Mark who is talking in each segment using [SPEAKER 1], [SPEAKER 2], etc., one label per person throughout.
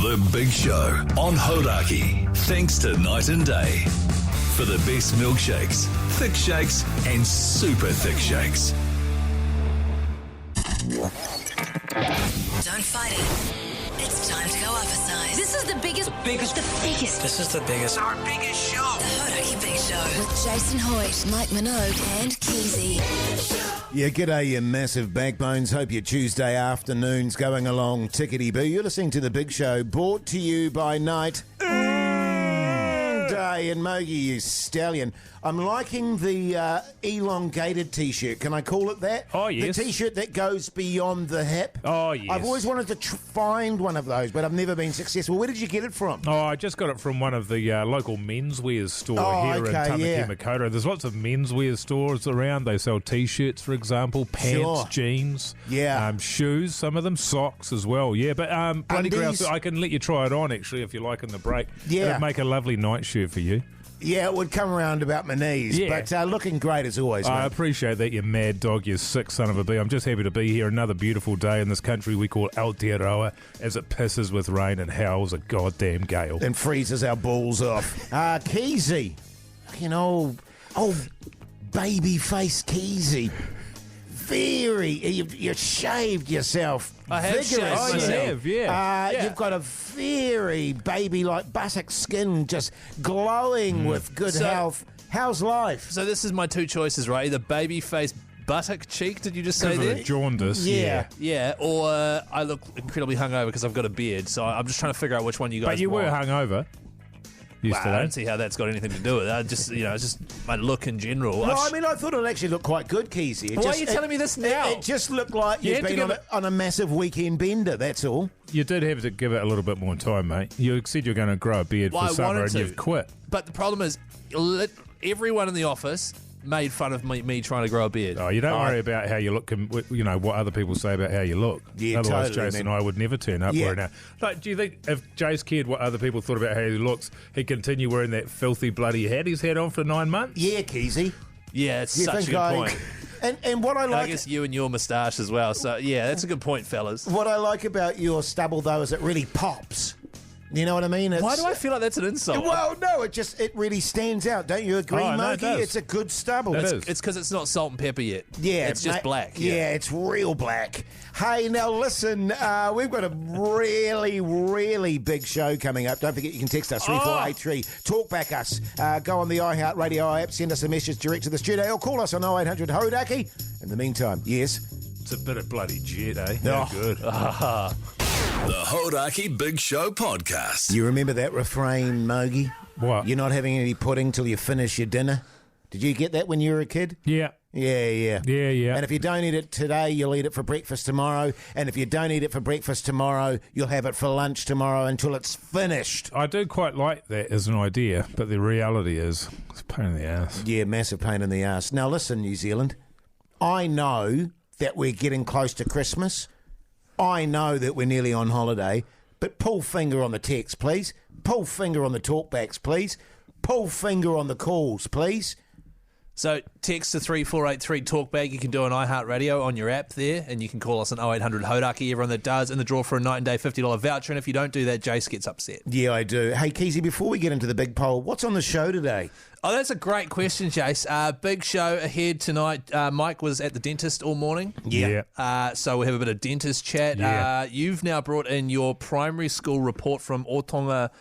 [SPEAKER 1] The Big Show on Hodaki. Thanks to Night and Day. For the best milkshakes, thick shakes, and super thick shakes.
[SPEAKER 2] Don't fight it. It's time to go up a size. This is the biggest.
[SPEAKER 3] This is the biggest.
[SPEAKER 4] Our biggest show.
[SPEAKER 2] The Hodaki Big Show. With Jason Hoyt, Mike Minogue, and Keyzie.
[SPEAKER 5] Yeah, g'day, you massive backbones. Hope your Tuesday afternoon's going along tickety-boo. You're listening to The Big Show, brought to you by Night Day. And Mogi, you stallion. I'm liking the elongated T-shirt. Can I call it that?
[SPEAKER 6] Oh, yes.
[SPEAKER 5] The T-shirt that goes beyond the hip.
[SPEAKER 6] Oh, yes.
[SPEAKER 5] I've always wanted to find one of those, but I've never been successful. Where did you get it from?
[SPEAKER 6] Oh, I just got it from one of the local menswear store here in Tamaki-Makaurau. There's lots of menswear stores around. They sell T-shirts, for example, pants, jeans, shoes, some of them, socks as well. Yeah, but bloody grouse, I can let you try it on, actually, if you like in the break.
[SPEAKER 5] Yeah.
[SPEAKER 6] It'd make a lovely night shirt for you.
[SPEAKER 5] Yeah, it would come around about my knees, but looking great as always, mate.
[SPEAKER 6] I appreciate that, you mad dog, you sick son of a bee. I'm just happy to be here. Another beautiful day in this country we call Aotearoa, as it pisses with rain and howls a goddamn gale.
[SPEAKER 5] And freezes our balls off. Keyzie. You know, baby-faced Keyzie. You've shaved yourself.
[SPEAKER 3] I have shaved myself.
[SPEAKER 6] Oh, you have, yeah.
[SPEAKER 5] You've got a very baby-like buttock skin, just glowing with good health. How's life?
[SPEAKER 3] So this is my two choices, right? Either baby face buttock cheek, did you just say
[SPEAKER 6] Because
[SPEAKER 3] there?
[SPEAKER 6] of jaundice,
[SPEAKER 3] Yeah, or I look incredibly hungover because I've got a beard, so I'm just trying to figure out which one you guys
[SPEAKER 6] But you
[SPEAKER 3] want.
[SPEAKER 6] were hungover yesterday.
[SPEAKER 3] Well, I don't see how that's got anything to do with it. It's just my look in general.
[SPEAKER 5] No, I thought it actually looked quite good, Keyzie.
[SPEAKER 3] Why are you telling me this now?
[SPEAKER 5] It just looked like you've been on a massive weekend bender, that's all.
[SPEAKER 6] You did have to give it a little bit more time, mate. You said you're going to grow a beard for summer and you've quit.
[SPEAKER 3] But the problem is, everyone in the office made fun of me trying to grow a beard.
[SPEAKER 6] Oh, you don't worry about how you look, what other people say about how you look.
[SPEAKER 5] Yeah,
[SPEAKER 6] otherwise,
[SPEAKER 5] totally,
[SPEAKER 6] Jason and I would never turn up wearing that. Like, do you think if Jace cared what other people thought about how he looks, he'd continue wearing that filthy bloody hat he's had on for 9 months?
[SPEAKER 5] Yeah, Keyzie.
[SPEAKER 3] Yeah, it's such a good point.
[SPEAKER 5] And what I like...
[SPEAKER 3] I guess you and your moustache as well. So, yeah, that's a good point, fellas.
[SPEAKER 5] What I like about your stubble, though, is it really pops. You know what I mean?
[SPEAKER 3] Why do I feel like that's an insult?
[SPEAKER 5] Well, no, it really stands out. Don't you agree, Mogi? It's a good stubble.
[SPEAKER 6] It's
[SPEAKER 3] because it's not salt and pepper yet.
[SPEAKER 5] Yeah.
[SPEAKER 3] It's just black.
[SPEAKER 5] Yeah, it's real black. Hey, now listen, we've got a really, really big show coming up. Don't forget you can text us, 3483. Talk back us. Go on the iHeartRadio app, send us a message direct to the studio, or call us on 0800 Hodaki. In the meantime, yes.
[SPEAKER 6] It's a bit of bloody jet, eh?
[SPEAKER 5] No.
[SPEAKER 6] Good.
[SPEAKER 1] The Hodaki Big Show podcast.
[SPEAKER 5] You remember that refrain, Mogi?
[SPEAKER 6] What?
[SPEAKER 5] You're not having any pudding till you finish your dinner. Did you get that when you were a kid?
[SPEAKER 6] Yeah.
[SPEAKER 5] Yeah.
[SPEAKER 6] Yeah.
[SPEAKER 5] And if you don't eat it today, you'll eat it for breakfast tomorrow. And if you don't eat it for breakfast tomorrow, you'll have it for lunch tomorrow until it's finished.
[SPEAKER 6] I do quite like that as an idea, but the reality is it's a pain in the ass.
[SPEAKER 5] Yeah, massive pain in the ass. Now listen, New Zealand, I know that we're getting close to Christmas. I know that we're nearly on holiday, but pull finger on the text, please. Pull finger on the talkbacks, please. Pull finger on the calls, please.
[SPEAKER 3] So text to 3483 talkback. You can do an iHeartRadio on your app there, and you can call us on 0800 Hodaki. Everyone that does in the draw for a night and day $50 voucher. And if you don't do that, Jace gets upset.
[SPEAKER 5] Yeah, I do. Hey, Keyzie, before we get into the big poll, what's on the show today?
[SPEAKER 3] Oh, that's a great question, Jace. Big show ahead tonight. Mike was at the dentist all morning.
[SPEAKER 6] Yeah.
[SPEAKER 3] So we have a bit of dentist chat.
[SPEAKER 6] Yeah.
[SPEAKER 3] You've now brought in your primary school report from Otonga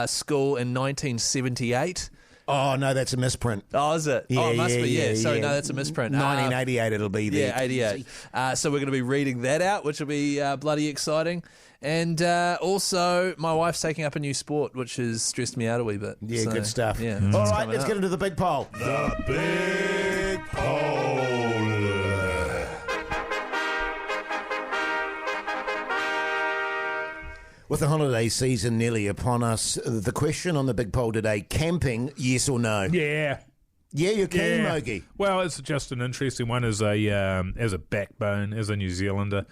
[SPEAKER 3] School in 1978.
[SPEAKER 5] Oh, no, that's a misprint.
[SPEAKER 3] Oh, is it?
[SPEAKER 5] Yeah,
[SPEAKER 3] it must be,
[SPEAKER 5] yeah.
[SPEAKER 3] Sorry, no, that's a misprint.
[SPEAKER 5] 1988 it'll be there.
[SPEAKER 3] Yeah, 88. So we're going to be reading that out, which will be bloody exciting. And also, my wife's taking up a new sport, which has stressed me out a wee bit.
[SPEAKER 5] Yeah,
[SPEAKER 3] so,
[SPEAKER 5] good stuff.
[SPEAKER 3] Yeah,
[SPEAKER 5] All right, let's get into the big poll.
[SPEAKER 1] The Big Poll.
[SPEAKER 5] With the holiday season nearly upon us, the question on the big poll today, camping, yes or no?
[SPEAKER 6] Yeah.
[SPEAKER 5] Yeah, you're keen, Mogi.
[SPEAKER 6] Well, it's just an interesting one as a backbone, as a New Zealander.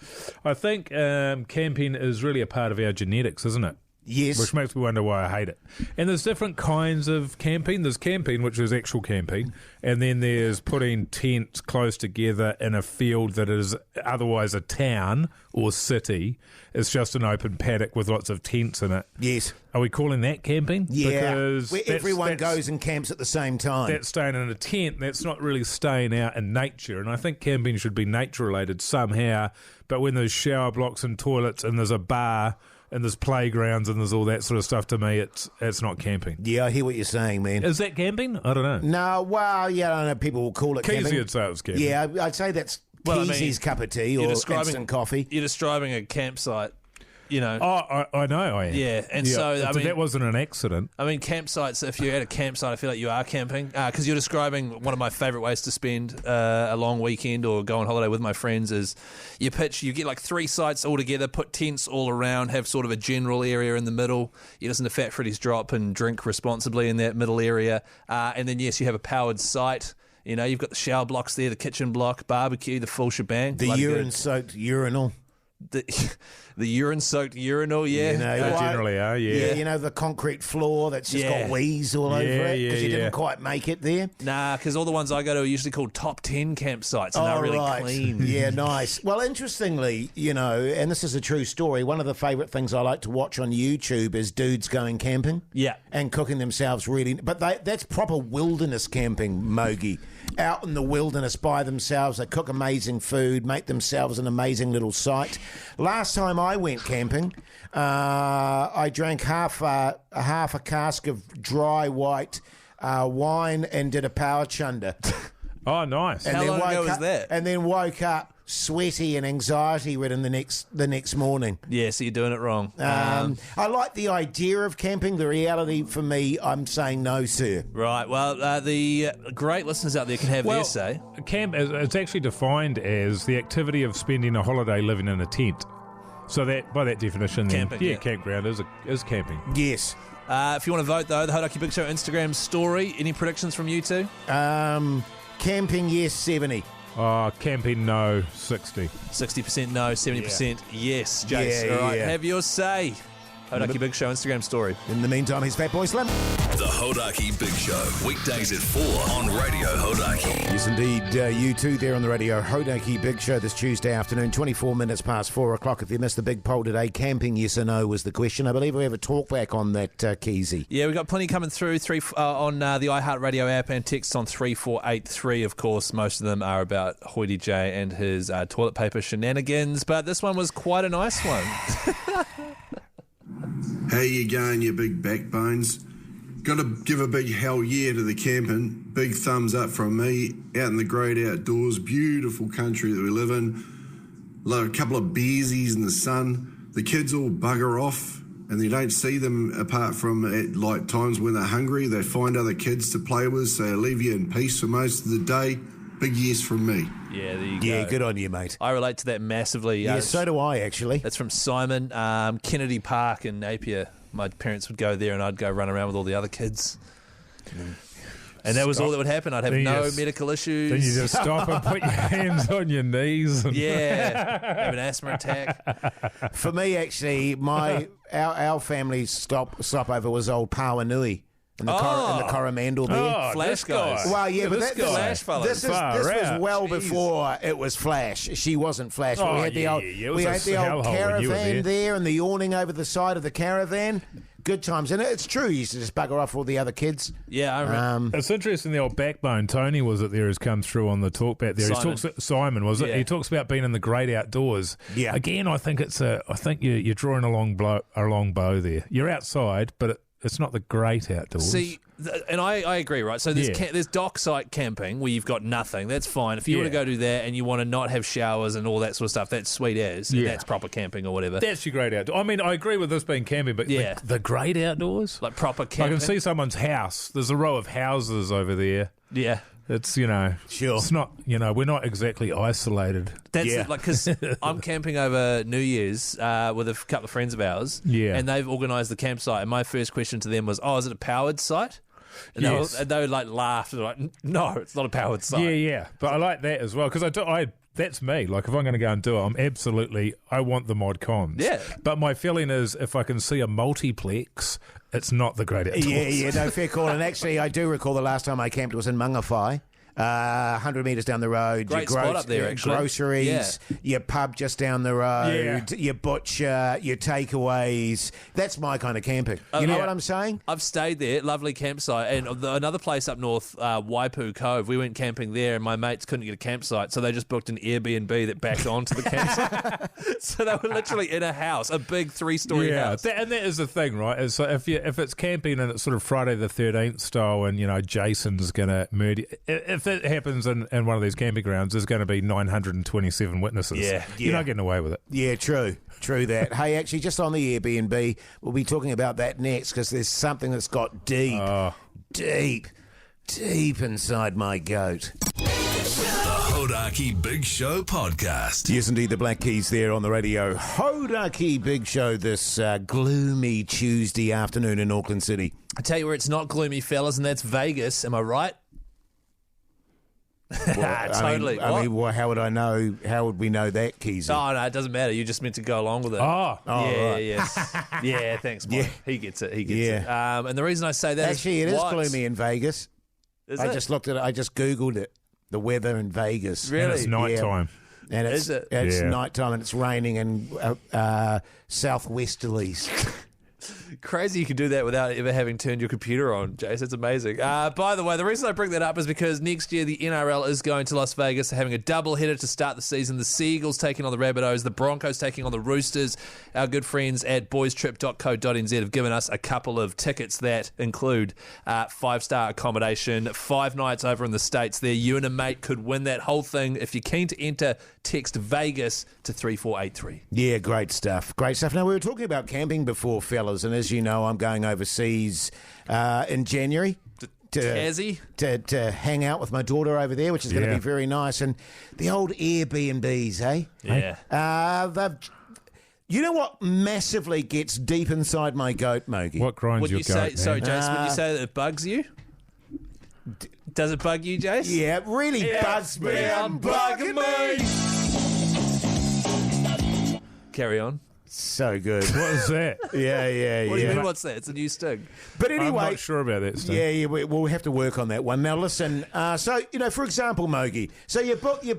[SPEAKER 6] I think camping is really a part of our genetics, isn't it?
[SPEAKER 5] Yes.
[SPEAKER 6] Which makes me wonder why I hate it. And there's different kinds of camping. There's camping, which is actual camping, and then there's putting tents close together in a field that is otherwise a town or city, it's just an open paddock with lots of tents in it.
[SPEAKER 5] Yes.
[SPEAKER 6] Are we calling that camping?
[SPEAKER 5] Yeah,
[SPEAKER 6] because
[SPEAKER 5] where everyone goes and camps at the same time.
[SPEAKER 6] That's staying in a tent. That's not really staying out in nature. And I think camping should be nature-related somehow. But when there's shower blocks and toilets and there's a bar and there's playgrounds and there's all that sort of stuff, to me, it's not camping.
[SPEAKER 5] Yeah, I hear what you're saying, man.
[SPEAKER 6] Is that camping? I don't know.
[SPEAKER 5] No, well, yeah, I don't know. People will call it camping.
[SPEAKER 6] Keyzie would say it was camping.
[SPEAKER 5] Yeah, I'd say that's Keyzie's cup of tea or instant coffee.
[SPEAKER 3] You're describing a campsite. You know.
[SPEAKER 6] Oh, I know I am.
[SPEAKER 3] Yeah, and so I mean,
[SPEAKER 6] that wasn't an accident.
[SPEAKER 3] I mean, campsites. If you're at a campsite, I feel like you are camping because you're describing one of my favourite ways to spend a long weekend or go on holiday with my friends. Is you get like 3 sites all together, put tents all around, have sort of a general area in the middle. You listen to Fat Freddy's Drop and drink responsibly in that middle area, and then yes, you have a powered site. You know, you've got the shower blocks there, the kitchen block, barbecue, the full shebang.
[SPEAKER 5] The urine-soaked urinal.
[SPEAKER 3] The urine-soaked urinal, yeah.
[SPEAKER 5] You know,
[SPEAKER 6] they generally are, yeah.
[SPEAKER 5] Yeah, you know, the concrete floor that's just got wheeze all over it because you didn't quite make it there.
[SPEAKER 3] Nah, because all the ones I go to are usually called top 10 campsites and they're really clean.
[SPEAKER 5] Yeah, nice. Well, interestingly, you know, and this is a true story, one of the favourite things I like to watch on YouTube is dudes going camping.
[SPEAKER 3] Yeah.
[SPEAKER 5] And cooking themselves really... But that's proper wilderness camping, Mogi. Out in the wilderness by themselves. They cook amazing food, make themselves an amazing little site. Last time I went camping, I drank half a cask of dry white wine and did a power chunder.
[SPEAKER 6] Oh, nice.
[SPEAKER 3] How long ago was that?
[SPEAKER 5] And then woke up sweaty and anxiety-ridden the next morning.
[SPEAKER 3] Yeah, so you're doing it wrong.
[SPEAKER 5] I like the idea of camping. The reality for me, I'm saying no, sir.
[SPEAKER 3] Right. Well, the great listeners out there can have their say.
[SPEAKER 6] Camp, it's actually defined as the activity of spending a holiday living in a tent. So that, by that definition,
[SPEAKER 3] camping,
[SPEAKER 6] campground is camping.
[SPEAKER 5] Yes.
[SPEAKER 3] If you want to vote, though, the Hodaki Big Show Instagram story. Any predictions from you two?
[SPEAKER 5] Camping, yes, 70.
[SPEAKER 6] Camping, no, 60.
[SPEAKER 3] 60% no, 70% yes, Jace.
[SPEAKER 5] Yeah,
[SPEAKER 3] all right,
[SPEAKER 5] yeah.
[SPEAKER 3] have your say. Hodaki Big Show Instagram story.
[SPEAKER 5] In the meantime, he's Fat Boy Slim.
[SPEAKER 1] The Hodaki Big Show, weekdays at 4 on Radio Hodaki.
[SPEAKER 5] Yes, indeed. You too there on the Radio Hodaki Big Show this Tuesday afternoon, 24 minutes past 4 o'clock. If you missed the big poll today, camping, yes or no, was the question. I believe we have a talk back on that, Keyzie.
[SPEAKER 3] Yeah, we've got plenty coming through on the iHeartRadio app and text on 3483. Of course, most of them are about Hoity J and his toilet paper shenanigans, but this one was quite a nice one.
[SPEAKER 4] How you going, you big backbones? Got to give a big hell yeah to the camping. Big thumbs up from me. Out in the great outdoors, beautiful country that we live in. A couple of beersies in the sun. The kids all bugger off and you don't see them apart from at like times when they're hungry. They find other kids to play with, so they leave you in peace for most of the day. Big yes from me.
[SPEAKER 3] Yeah, there you go.
[SPEAKER 5] Yeah, good on you, mate.
[SPEAKER 3] I relate to that massively.
[SPEAKER 5] Yeah, so do I, actually.
[SPEAKER 3] That's from Simon. Kennedy Park in Napier. My parents would go there and I'd go run around with all the other kids. And that was all that would happen. I'd have no medical issues.
[SPEAKER 6] Then you just stop and put your hands on your knees. And
[SPEAKER 3] have an asthma attack.
[SPEAKER 5] For me, actually, our family's stopover was old Pawanui. In the Coromandel there.
[SPEAKER 3] Flash guys.
[SPEAKER 5] Well, yeah, but
[SPEAKER 3] this Flash fellas.
[SPEAKER 5] This was well before it was Flash. She wasn't Flash. We had the old caravan there and the awning over the side of the caravan. Good times. And it's true, you used to just bugger off all the other kids.
[SPEAKER 3] Yeah, I remember.
[SPEAKER 6] It's interesting, the old backbone, Tony was it there, has come through on the talk back there. Simon was it?
[SPEAKER 3] Yeah.
[SPEAKER 6] He talks about being in the great outdoors.
[SPEAKER 5] Yeah.
[SPEAKER 6] Again, I think you're drawing a long bow there. You're outside, but it's not the great outdoors.
[SPEAKER 3] See, and I agree, right? So there's dockside camping where you've got nothing. That's fine. If you want to go do that and you want to not have showers and all that sort of stuff, that's sweet as. And that's proper camping or whatever.
[SPEAKER 6] That's your great outdoors. I mean, I agree with this being camping, but the great outdoors?
[SPEAKER 3] Like proper camping.
[SPEAKER 6] I can see someone's house. There's a row of houses over there.
[SPEAKER 3] Yeah.
[SPEAKER 6] It's,
[SPEAKER 5] sure.
[SPEAKER 6] It's not, we're not exactly isolated.
[SPEAKER 3] That's because I'm camping over New Year's with a couple of friends of ours.
[SPEAKER 6] Yeah.
[SPEAKER 3] And they've organised the campsite. And my first question to them was, is it a powered site? And they would laughed. They're like, no, it's not a powered site.
[SPEAKER 6] Yeah. But I like that as well because that's me. Like, if I'm going to go and do it, I want the mod cons.
[SPEAKER 3] Yeah.
[SPEAKER 6] But my feeling is if I can see a multiplex, it's not the great outdoors.
[SPEAKER 5] Yeah, no, fair call. And actually, I do recall the last time I camped was in Mangawhai. 100 metres down the road.
[SPEAKER 3] Great spot up there, actually.
[SPEAKER 5] Groceries, your pub just down the road, your butcher, your takeaways. That's my kind of camping. You know what I'm saying?
[SPEAKER 3] I've stayed there, lovely campsite. And another place up north, Waipu Cove, we went camping there and my mates couldn't get a campsite, so they just booked an Airbnb that backed onto the campsite. So they were literally in a house, a big 3-story house.
[SPEAKER 6] And that is the thing, right? Is so if it's camping and it's sort of Friday the 13th style and, Jason's going to murder... If it happens in one of these camping grounds, there's going to be 927 witnesses.
[SPEAKER 5] Yeah.
[SPEAKER 6] You're not getting away with it.
[SPEAKER 5] Yeah, true that. Hey, actually, just on the Airbnb, we'll be talking about that next because there's something that's got deep inside my goat.
[SPEAKER 1] The Hodaki Big Show podcast.
[SPEAKER 5] Yes, indeed, the Black Keys there on the radio. Hodaki Big Show this gloomy Tuesday afternoon in Auckland City.
[SPEAKER 3] I tell you where it's not gloomy, fellas, and that's Vegas. Am I right?
[SPEAKER 5] Well,
[SPEAKER 3] totally.
[SPEAKER 5] Well, how would I know? How would we know that, Keyzie?
[SPEAKER 3] Oh, no, it doesn't matter. You just meant to go along with it.
[SPEAKER 6] Oh,
[SPEAKER 3] yeah,
[SPEAKER 5] right.
[SPEAKER 3] yes. Yeah, thanks, Mike.
[SPEAKER 5] Yeah.
[SPEAKER 3] He gets it. it. And the reason I say that
[SPEAKER 5] actually, it is gloomy in Vegas.
[SPEAKER 3] Is
[SPEAKER 5] I
[SPEAKER 3] it?
[SPEAKER 5] just looked at it. I just Googled it. The weather in Vegas.
[SPEAKER 3] Really?
[SPEAKER 6] And it's nighttime.
[SPEAKER 5] Yeah. And
[SPEAKER 3] Is it?
[SPEAKER 5] It's
[SPEAKER 6] Yeah.
[SPEAKER 5] nighttime and it's raining and southwesterlies.
[SPEAKER 3] Crazy you can do that without ever having turned your computer on, Jace. It's amazing. By the way, the reason I bring that up is because next year the NRL is going to Las Vegas. They're having a double-header to start the season. The Seagulls taking on the Rabbitohs, the Broncos taking on the Roosters. Our good friends at boystrip.co.nz have given us a couple of tickets that include 5-star accommodation, 5 nights over in the States there. You and a mate could win that whole thing. If you're keen to enter, text Vegas to 3483.
[SPEAKER 5] Yeah, great stuff. Great stuff. Now, we were talking about camping before, fellas, and as you know, I'm going overseas in January to hang out with my daughter over there, which is going to be very nice. And the old Airbnbs, eh?
[SPEAKER 3] Yeah.
[SPEAKER 5] You know what massively gets deep inside my goat, Mogi?
[SPEAKER 6] What grinds
[SPEAKER 3] Would
[SPEAKER 6] your
[SPEAKER 3] you
[SPEAKER 6] goat,
[SPEAKER 3] say,
[SPEAKER 6] man?
[SPEAKER 3] sorry, Jace, would you say that it bugs you? Does it bug you, Jace?
[SPEAKER 5] Yeah, it really bugs me. I'm bugging me.
[SPEAKER 3] Carry on.
[SPEAKER 5] So good.
[SPEAKER 6] What is that?
[SPEAKER 5] Yeah.
[SPEAKER 3] What do you mean, what's that? It's a new sting.
[SPEAKER 5] But anyway,
[SPEAKER 6] I'm not sure about that stuff.
[SPEAKER 5] Yeah, we'll have to work on that one. Now, listen. So for example, Mogi. So you book your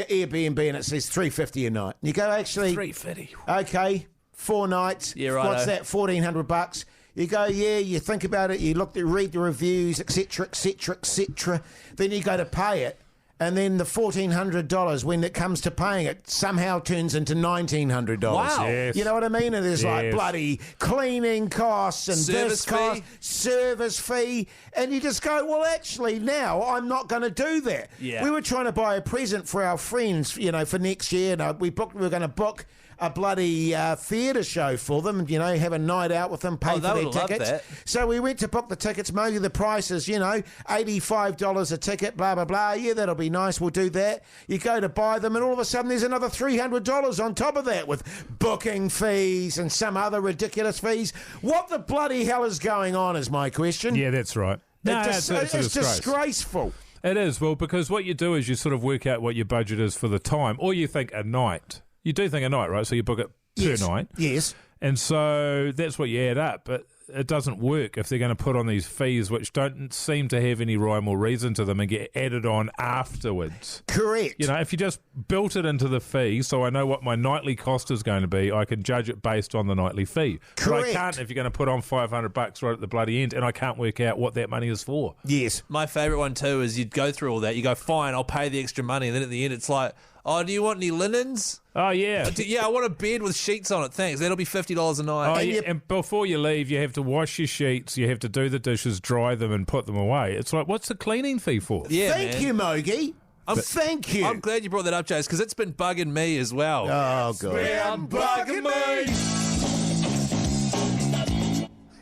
[SPEAKER 5] Airbnb and it says $350 a night. You go, actually,
[SPEAKER 3] $350.
[SPEAKER 5] Okay, 4 nights.
[SPEAKER 3] Yeah, right.
[SPEAKER 5] What's that? $1,400. You go, you think about it. You read the reviews, etc., etc., etc. Then you go to pay it. And then the $1,400, when it comes to paying it, somehow turns into $1,900.
[SPEAKER 3] Wow.
[SPEAKER 6] Yes.
[SPEAKER 5] You know what I mean? And there's like bloody cleaning costs and
[SPEAKER 3] Service
[SPEAKER 5] cost, service fee. And you just go, well, actually, now I'm not going to do that.
[SPEAKER 3] Yeah.
[SPEAKER 5] We were trying to buy a present for our friends, for next year. And we were going to book a bloody theatre show for them, have a night out with them, pay for their tickets.
[SPEAKER 3] That.
[SPEAKER 5] So we went to book the tickets. Mogi, the price is, $85 a ticket, blah, blah, blah. Yeah, that'll be nice. We'll do that. You go to buy them, and all of a sudden there's another $300 on top of that with booking fees and some other ridiculous fees. What the bloody hell is going on is my question.
[SPEAKER 6] Yeah, that's right. No,
[SPEAKER 5] it's disgraceful.
[SPEAKER 6] It is. Well, because what you do is you sort of work out what your budget is for the time, or you think a night. You do think a night, right? So you book it per night.
[SPEAKER 5] Yes.
[SPEAKER 6] And so that's what you add up. But it doesn't work if they're going to put on these fees which don't seem to have any rhyme or reason to them and get added on afterwards.
[SPEAKER 5] Correct.
[SPEAKER 6] If you just built it into the fee so I know what my nightly cost is going to be, I can judge it based on the nightly fee.
[SPEAKER 5] Correct.
[SPEAKER 6] But I can't if you're going to put on $500 right at the bloody end and I can't work out what that money is for.
[SPEAKER 5] Yes.
[SPEAKER 3] My favourite one too is you'd go through all that. You go, fine, I'll pay the extra money. And then at the end it's like, oh, do you want any linens?
[SPEAKER 6] Oh, yeah.
[SPEAKER 3] Yeah, I want a bed with sheets on it, thanks. That'll be $50 a night.
[SPEAKER 6] Oh, yeah. And before you leave, you have to wash your sheets, you have to do the dishes, dry them and put them away. It's like, what's the cleaning fee for?
[SPEAKER 3] Yeah,
[SPEAKER 5] Thank you, Mogi. Thank you.
[SPEAKER 3] I'm glad you brought that up, Jace, because it's been bugging me as well.
[SPEAKER 5] Oh, God.
[SPEAKER 3] I'm bugging me.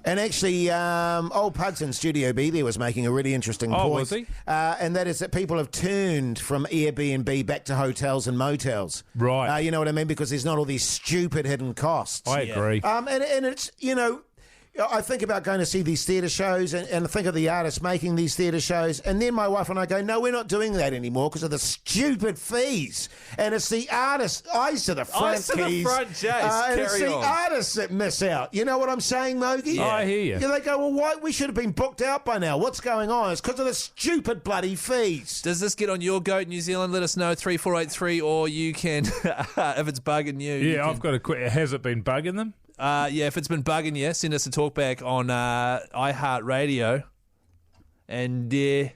[SPEAKER 5] And actually, old Puds in Studio B there was making a really interesting point.
[SPEAKER 6] Was he?
[SPEAKER 5] And that is that people have turned from Airbnb back to hotels and motels.
[SPEAKER 6] Right.
[SPEAKER 5] You know what I mean? Because there's not all these stupid hidden costs.
[SPEAKER 6] I agree.
[SPEAKER 5] And it's, I think about going to see these theatre shows and think of the artists making these theatre shows, and then my wife and I go, no, we're not doing that anymore because of the stupid fees. And it's the artists, eyes to the front,
[SPEAKER 3] Eyes to the front, Jace.
[SPEAKER 5] and it's
[SPEAKER 3] Carry
[SPEAKER 5] the
[SPEAKER 3] on.
[SPEAKER 5] artists that miss out. You know what I'm saying, Mogi?
[SPEAKER 6] Yeah. I hear you.
[SPEAKER 5] Yeah, they go, well, why? We should have been booked out by now. What's going on? It's because of the stupid bloody fees.
[SPEAKER 3] Does this get on your goat, New Zealand? Let us know, 3483, or you can, if it's bugging you.
[SPEAKER 6] Yeah, I've got a quick. Has it been bugging them?
[SPEAKER 3] Yeah, if it's been bugging you, send us a talkback on iHeartRadio. And, yeah.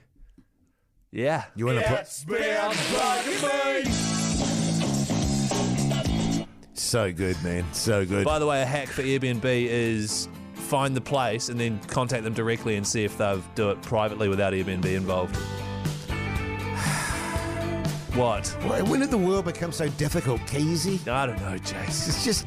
[SPEAKER 5] You want to put... So good, man. So good.
[SPEAKER 3] By the way, a hack for Airbnb is find the place and then contact them directly and see if they'll do it privately without Airbnb involved. What?
[SPEAKER 5] When did the world become so difficult, Keyzie?
[SPEAKER 3] I don't know, Jace.
[SPEAKER 5] It's just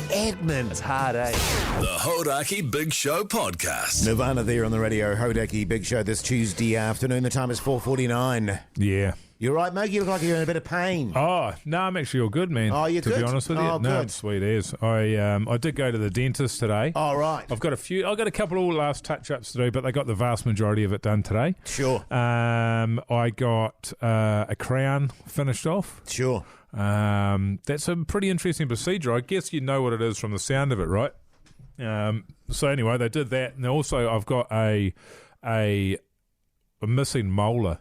[SPEAKER 5] admin.
[SPEAKER 3] It's hard, eh?
[SPEAKER 1] The Hodaki Big Show podcast.
[SPEAKER 5] Nirvana there on the radio. Hodaki Big Show this Tuesday afternoon. The time is 4:49.
[SPEAKER 6] Yeah.
[SPEAKER 5] You're right, Mogi. You look like you're in a bit of pain.
[SPEAKER 6] Oh, no, I'm actually all good, man.
[SPEAKER 5] Oh, you're
[SPEAKER 6] to
[SPEAKER 5] good?
[SPEAKER 6] be honest with you.
[SPEAKER 5] Oh,
[SPEAKER 6] no,
[SPEAKER 5] good.
[SPEAKER 6] it's sweet as. I did go to the dentist today.
[SPEAKER 5] Oh, right.
[SPEAKER 6] I've got a couple of last touch-ups to do, but they got the vast majority of it done today.
[SPEAKER 5] Sure.
[SPEAKER 6] I got a crown finished off.
[SPEAKER 5] Sure.
[SPEAKER 6] That's a pretty interesting procedure. I guess you know what it is from the sound of it, right? So anyway, they did that, and also I've got a missing molar.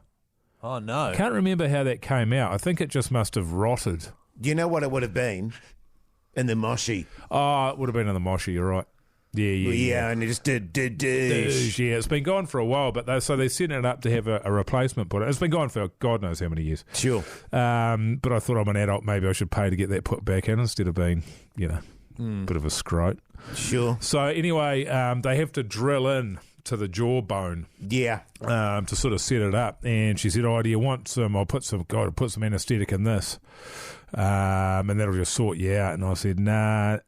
[SPEAKER 3] Oh, no.
[SPEAKER 6] I can't remember how that came out. I think it just must have rotted.
[SPEAKER 5] Do you know what it would have been? In the moshi.
[SPEAKER 6] Oh, it would have been in the moshi, you're right. Yeah,
[SPEAKER 5] and it just did.
[SPEAKER 6] Yeah, it's been gone for a while, but they're setting it up to have a replacement put in. It's been gone for God knows how many years.
[SPEAKER 5] Sure.
[SPEAKER 6] But I thought I'm an adult, maybe I should pay to get that put back in instead of being, bit of a scrote.
[SPEAKER 5] Sure.
[SPEAKER 6] So anyway, they have to drill in to the jawbone.
[SPEAKER 5] Yeah.
[SPEAKER 6] To sort of set it up. And she said, do you want some? I'll put some anaesthetic in this. And that'll just sort you out. And I said, nah.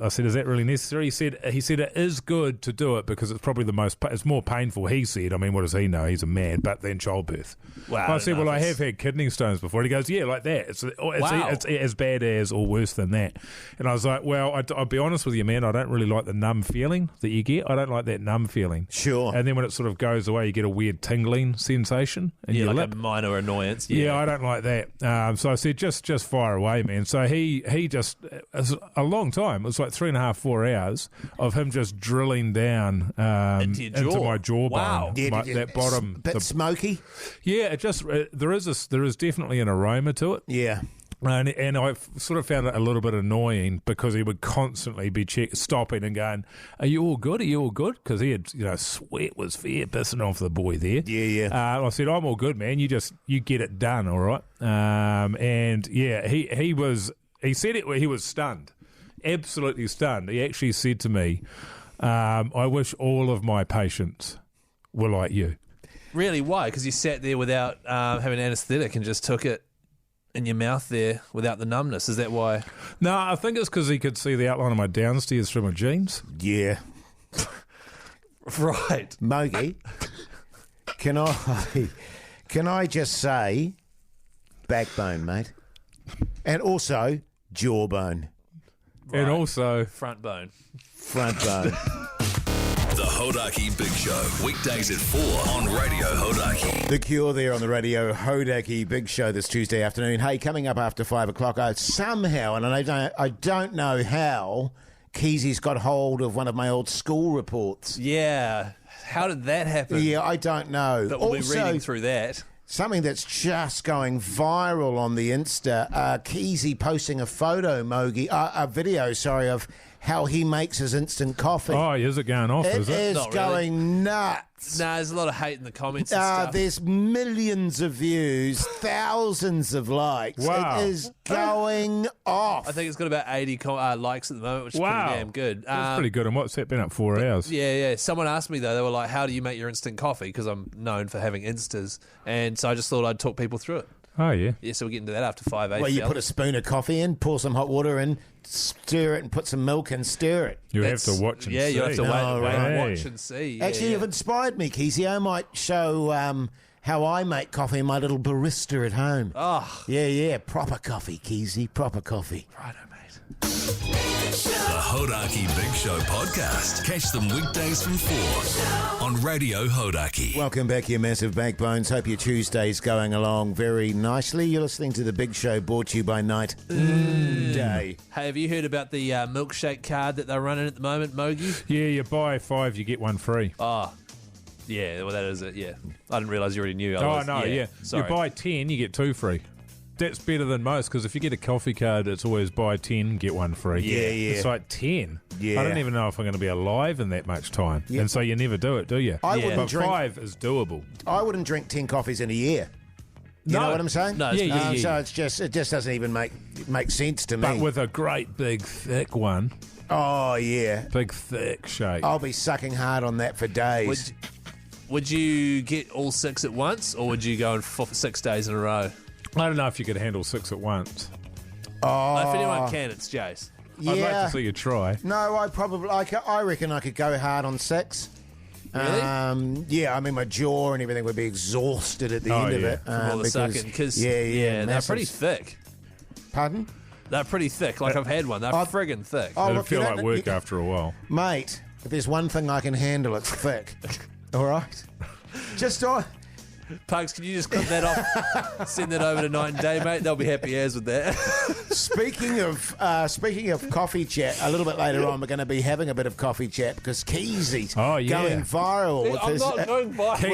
[SPEAKER 6] I said, is that really necessary? He said it is good to do it because it's probably it's more painful, he said. I mean, what does he know? He's a man, but than childbirth.
[SPEAKER 3] Wow.
[SPEAKER 6] I said, I have had kidney stones before. He goes, yeah, like that. It's as bad as or worse than that. And I was like, well, I'll be honest with you, man, I don't really like the numb feeling that you get. I don't like that numb feeling.
[SPEAKER 5] Sure.
[SPEAKER 6] And then when it sort of goes away, you get a weird tingling sensation in your lip.
[SPEAKER 3] A minor annoyance.
[SPEAKER 6] Yeah, I don't like that. So I said, just fire away, man. So he just, a long time, it was like 3.5, 4 hours of him just drilling down into my jawbone.
[SPEAKER 3] Wow.
[SPEAKER 6] That bottom.
[SPEAKER 5] Bit smoky?
[SPEAKER 6] Yeah, it just there is definitely an aroma to it.
[SPEAKER 5] Yeah.
[SPEAKER 6] And I sort of found it a little bit annoying because he would constantly be stopping and going, "Are you all good? Are you all good?" Because he had, sweat was fair pissing off the boy there.
[SPEAKER 5] Yeah.
[SPEAKER 6] I said, "I'm all good, man. You get it done, all right." And yeah, he said it. He was stunned. Absolutely stunned. He actually said to me, I wish all of my patients were like you.
[SPEAKER 3] Really? Why? Because you sat there without having anaesthetic and just took it in your mouth there without the numbness. Is that why?
[SPEAKER 6] No, I think it's because he could see the outline of my downstairs through my jeans.
[SPEAKER 5] Yeah.
[SPEAKER 3] Right.
[SPEAKER 5] Mogi, can I just say backbone, mate? And also jawbone.
[SPEAKER 3] Right.
[SPEAKER 6] And also
[SPEAKER 3] front bone.
[SPEAKER 5] Front bone.
[SPEAKER 1] The Hodaki Big Show, weekdays at 4 on Radio Hodaki.
[SPEAKER 5] The Cure there on the radio Hodaki Big Show this Tuesday afternoon. Hey, coming up after 5 o'clock, somehow, and I don't know how, Keyzie's got hold of one of my old school reports.
[SPEAKER 3] Yeah. How did that happen?
[SPEAKER 5] Yeah, I don't know.
[SPEAKER 3] But we'll be reading through that.
[SPEAKER 5] Something that's just going viral on the Insta. Keyzie posting a video, of how he makes his instant coffee.
[SPEAKER 6] Oh, is it going off?
[SPEAKER 5] It is
[SPEAKER 3] Not
[SPEAKER 5] going
[SPEAKER 3] really.
[SPEAKER 5] nuts.
[SPEAKER 3] Nah, there's a lot of hate in the comments and stuff.
[SPEAKER 5] There's millions of views, thousands of likes.
[SPEAKER 6] Wow.
[SPEAKER 5] It is going off.
[SPEAKER 3] I think it's got about 80 likes at the moment, which is pretty damn good.
[SPEAKER 6] That's pretty good. And what's that been up 4 hours?
[SPEAKER 3] Yeah. Someone asked me, though, they were like, how do you make your instant coffee? Because I'm known for having Instas. And so I just thought I'd talk people through it.
[SPEAKER 6] Oh, yeah.
[SPEAKER 3] Yeah, so we'll get into that after 5, 8.
[SPEAKER 5] Well, you put a spoon of coffee in, pour some hot water in, stir it, and put some milk and stir it.
[SPEAKER 6] You have to watch and see.
[SPEAKER 3] Yeah, you have to wait and
[SPEAKER 6] Hey.
[SPEAKER 3] watch and see.
[SPEAKER 5] Actually, you've inspired me, Keyzie. I might show how I make coffee in my little barista at home.
[SPEAKER 3] Oh.
[SPEAKER 5] Yeah. Proper coffee, Keyzie. Proper coffee.
[SPEAKER 3] Righto, mate.
[SPEAKER 1] The Hodaki Big Show podcast. Catch them weekdays from 4 on Radio Hodaki.
[SPEAKER 5] Welcome back, you massive backbones. Hope your Tuesday's going along very nicely. You're listening to the Big Show, brought to you by Night Day.
[SPEAKER 3] Hey, have you heard about the milkshake card that they're running at the moment, Mogi?
[SPEAKER 6] Yeah, you buy 5, you get 1 free.
[SPEAKER 3] Oh, yeah, well, that is it, yeah. I didn't realise you already knew.
[SPEAKER 6] Yeah.
[SPEAKER 3] Sorry.
[SPEAKER 6] You buy 10, you get 2 free. That's better than most, because if you get a coffee card, it's always buy 10, get 1 free.
[SPEAKER 5] Yeah.
[SPEAKER 6] It's like 10.
[SPEAKER 5] Yeah.
[SPEAKER 6] I don't even know if I'm going to be alive in that much time. And so you never do it, do you?
[SPEAKER 5] I wouldn't
[SPEAKER 6] But
[SPEAKER 5] drink-
[SPEAKER 6] 5 is doable.
[SPEAKER 5] I wouldn't drink 10 coffees in a year. You know what I'm saying?
[SPEAKER 3] No,
[SPEAKER 5] So it just doesn't even make sense to me.
[SPEAKER 6] But with a great big thick one,
[SPEAKER 5] Oh, yeah.
[SPEAKER 6] big thick shake.
[SPEAKER 5] I'll be sucking hard on that for days.
[SPEAKER 3] Would you get all 6 at once, or would you go in 6 days in a row?
[SPEAKER 6] I don't know if you could handle 6 at once.
[SPEAKER 3] If anyone can, it's Jace.
[SPEAKER 5] Yeah.
[SPEAKER 6] I'd like to see you try.
[SPEAKER 5] No, I reckon I could go hard on 6.
[SPEAKER 3] Really?
[SPEAKER 5] Yeah, I mean, my jaw and everything would be exhausted at the end of it.
[SPEAKER 3] From all the sucking.
[SPEAKER 5] Yeah,
[SPEAKER 3] they're pretty thick.
[SPEAKER 5] Pardon?
[SPEAKER 3] They're pretty thick. Like, I've had one. They're friggin' thick.
[SPEAKER 5] Oh,
[SPEAKER 6] It'd
[SPEAKER 5] look, you
[SPEAKER 6] feel
[SPEAKER 5] don't-
[SPEAKER 6] like work after a while.
[SPEAKER 5] Mate, if there's one thing I can handle, it's thick. All right? Just on.
[SPEAKER 3] Pugs, can you just clip that off? Send that over to Night and Day, mate. They'll be happy as with that.
[SPEAKER 5] Speaking of coffee chat, a little bit later on, we're going to be having a bit of coffee chat because Keyzie's going viral with
[SPEAKER 3] I'm not going viral.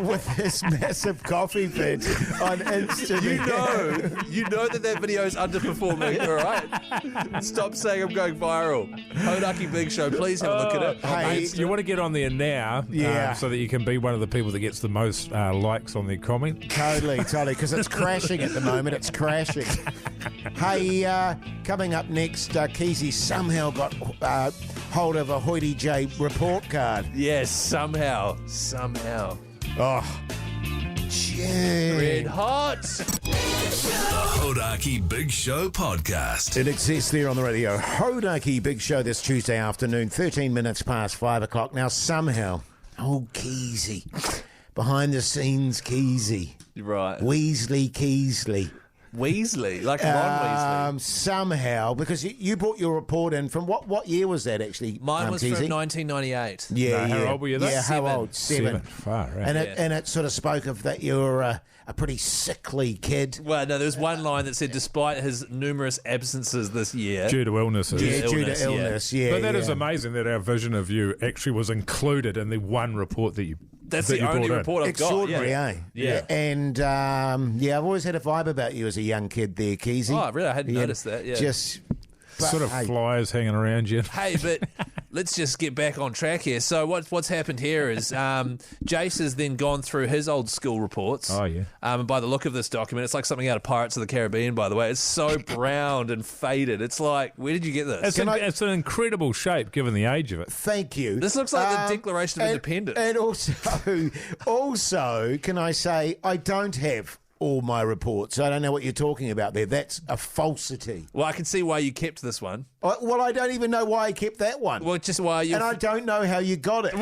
[SPEAKER 5] with his massive coffee bid on Instagram.
[SPEAKER 3] You know that video is underperforming, all right? Stop saying I'm going viral. Hodaki Big Show, please have a look at it.
[SPEAKER 5] Hey,
[SPEAKER 6] You want to get on there now, so that you can be one of the people that gets the most likes on their comment.
[SPEAKER 5] Totally, because it's crashing at the moment. It's crashing. Hey, coming up next, Keyzie somehow got hold of a Hoity J report card.
[SPEAKER 3] Yes, somehow.
[SPEAKER 5] Oh, gee.
[SPEAKER 3] Red hot.
[SPEAKER 1] The Hodaki Big Show podcast.
[SPEAKER 5] It exists there on the radio. Hodaki Big Show this Tuesday afternoon, 13 minutes past 5 o'clock. Now, somehow, Keyzie, behind the scenes Keyzie.
[SPEAKER 3] Right.
[SPEAKER 5] Weasley.
[SPEAKER 3] Weasley, like Ron Weasley.
[SPEAKER 5] Somehow, because you brought your report in from what year was that actually?
[SPEAKER 3] Mine was
[SPEAKER 5] Keyzie?
[SPEAKER 3] from 1998.
[SPEAKER 5] Yeah,
[SPEAKER 6] How old were you then?
[SPEAKER 5] Yeah, how
[SPEAKER 3] 7.
[SPEAKER 5] old? 7.
[SPEAKER 6] Far, right?
[SPEAKER 5] And it sort of spoke of that you're a pretty sickly kid.
[SPEAKER 3] Well, no, there was one line that said, despite his numerous absences this year.
[SPEAKER 6] Due to illnesses.
[SPEAKER 5] Yeah, due to illness. Yeah,
[SPEAKER 6] But that is amazing that our vision of you actually was included in the one report that you.
[SPEAKER 3] That's
[SPEAKER 6] that
[SPEAKER 3] the
[SPEAKER 6] you
[SPEAKER 3] only
[SPEAKER 6] brought in.
[SPEAKER 3] report I've got.
[SPEAKER 5] Extraordinary,
[SPEAKER 3] Yeah.
[SPEAKER 5] eh?
[SPEAKER 3] Yeah.
[SPEAKER 5] And I've always had a vibe about you as a young kid there, Keyzie.
[SPEAKER 3] Oh, really? I hadn't noticed that. Yeah.
[SPEAKER 5] Just
[SPEAKER 6] Sort of flies hanging around you.
[SPEAKER 3] Hey, but let's just get back on track here. So what's happened here is Jace has then gone through his old school reports.
[SPEAKER 6] Oh, yeah.
[SPEAKER 3] And by the look of this document, it's like something out of Pirates of the Caribbean, by the way. It's so browned and faded. It's like, where did you get this?
[SPEAKER 6] It's an incredible shape given the age of it.
[SPEAKER 5] Thank you.
[SPEAKER 3] This looks like the Declaration of Independence.
[SPEAKER 5] And also, can I say, I don't have all my reports. I don't know what you're talking about there. That's a falsity.
[SPEAKER 3] Well, I can see why you kept this one.
[SPEAKER 5] Well, I don't even know why I kept that one.
[SPEAKER 3] Well, just why you...
[SPEAKER 5] And I don't know how you got it.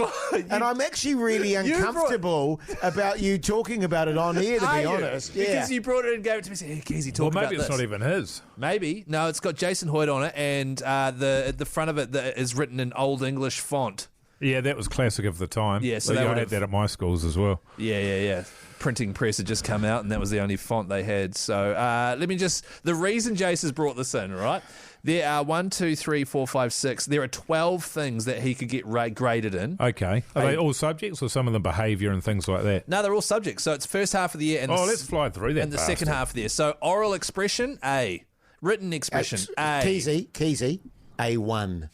[SPEAKER 5] And I'm actually really uncomfortable about you talking about it on air, to be honest. Yeah.
[SPEAKER 3] Because you brought it and gave it to me and said, hey, Keyzie, talk about
[SPEAKER 6] maybe it's
[SPEAKER 3] this.
[SPEAKER 6] not even his.
[SPEAKER 3] Maybe. No, it's got Jason Hoyt on it, and at the front of it is written in Old English font.
[SPEAKER 6] Yeah, that was classic of the time.
[SPEAKER 3] Yeah, so
[SPEAKER 6] I
[SPEAKER 3] they
[SPEAKER 6] had
[SPEAKER 3] would've-
[SPEAKER 6] that at my schools as well.
[SPEAKER 3] Yeah. Printing press had just come out, and that was the only font they had. So the reason Jace has brought this in, right? There are 1, 2, 3, 4, 5, 6. There are 12 things that he could get graded in.
[SPEAKER 6] Okay. Are they all subjects or some of them behaviour and things like that?
[SPEAKER 3] No, they're all subjects. So it's first half of the year. And
[SPEAKER 6] let's fly through that.
[SPEAKER 3] And the second half of the year. So oral expression, A. Written expression, A.
[SPEAKER 5] Keyzie, A1.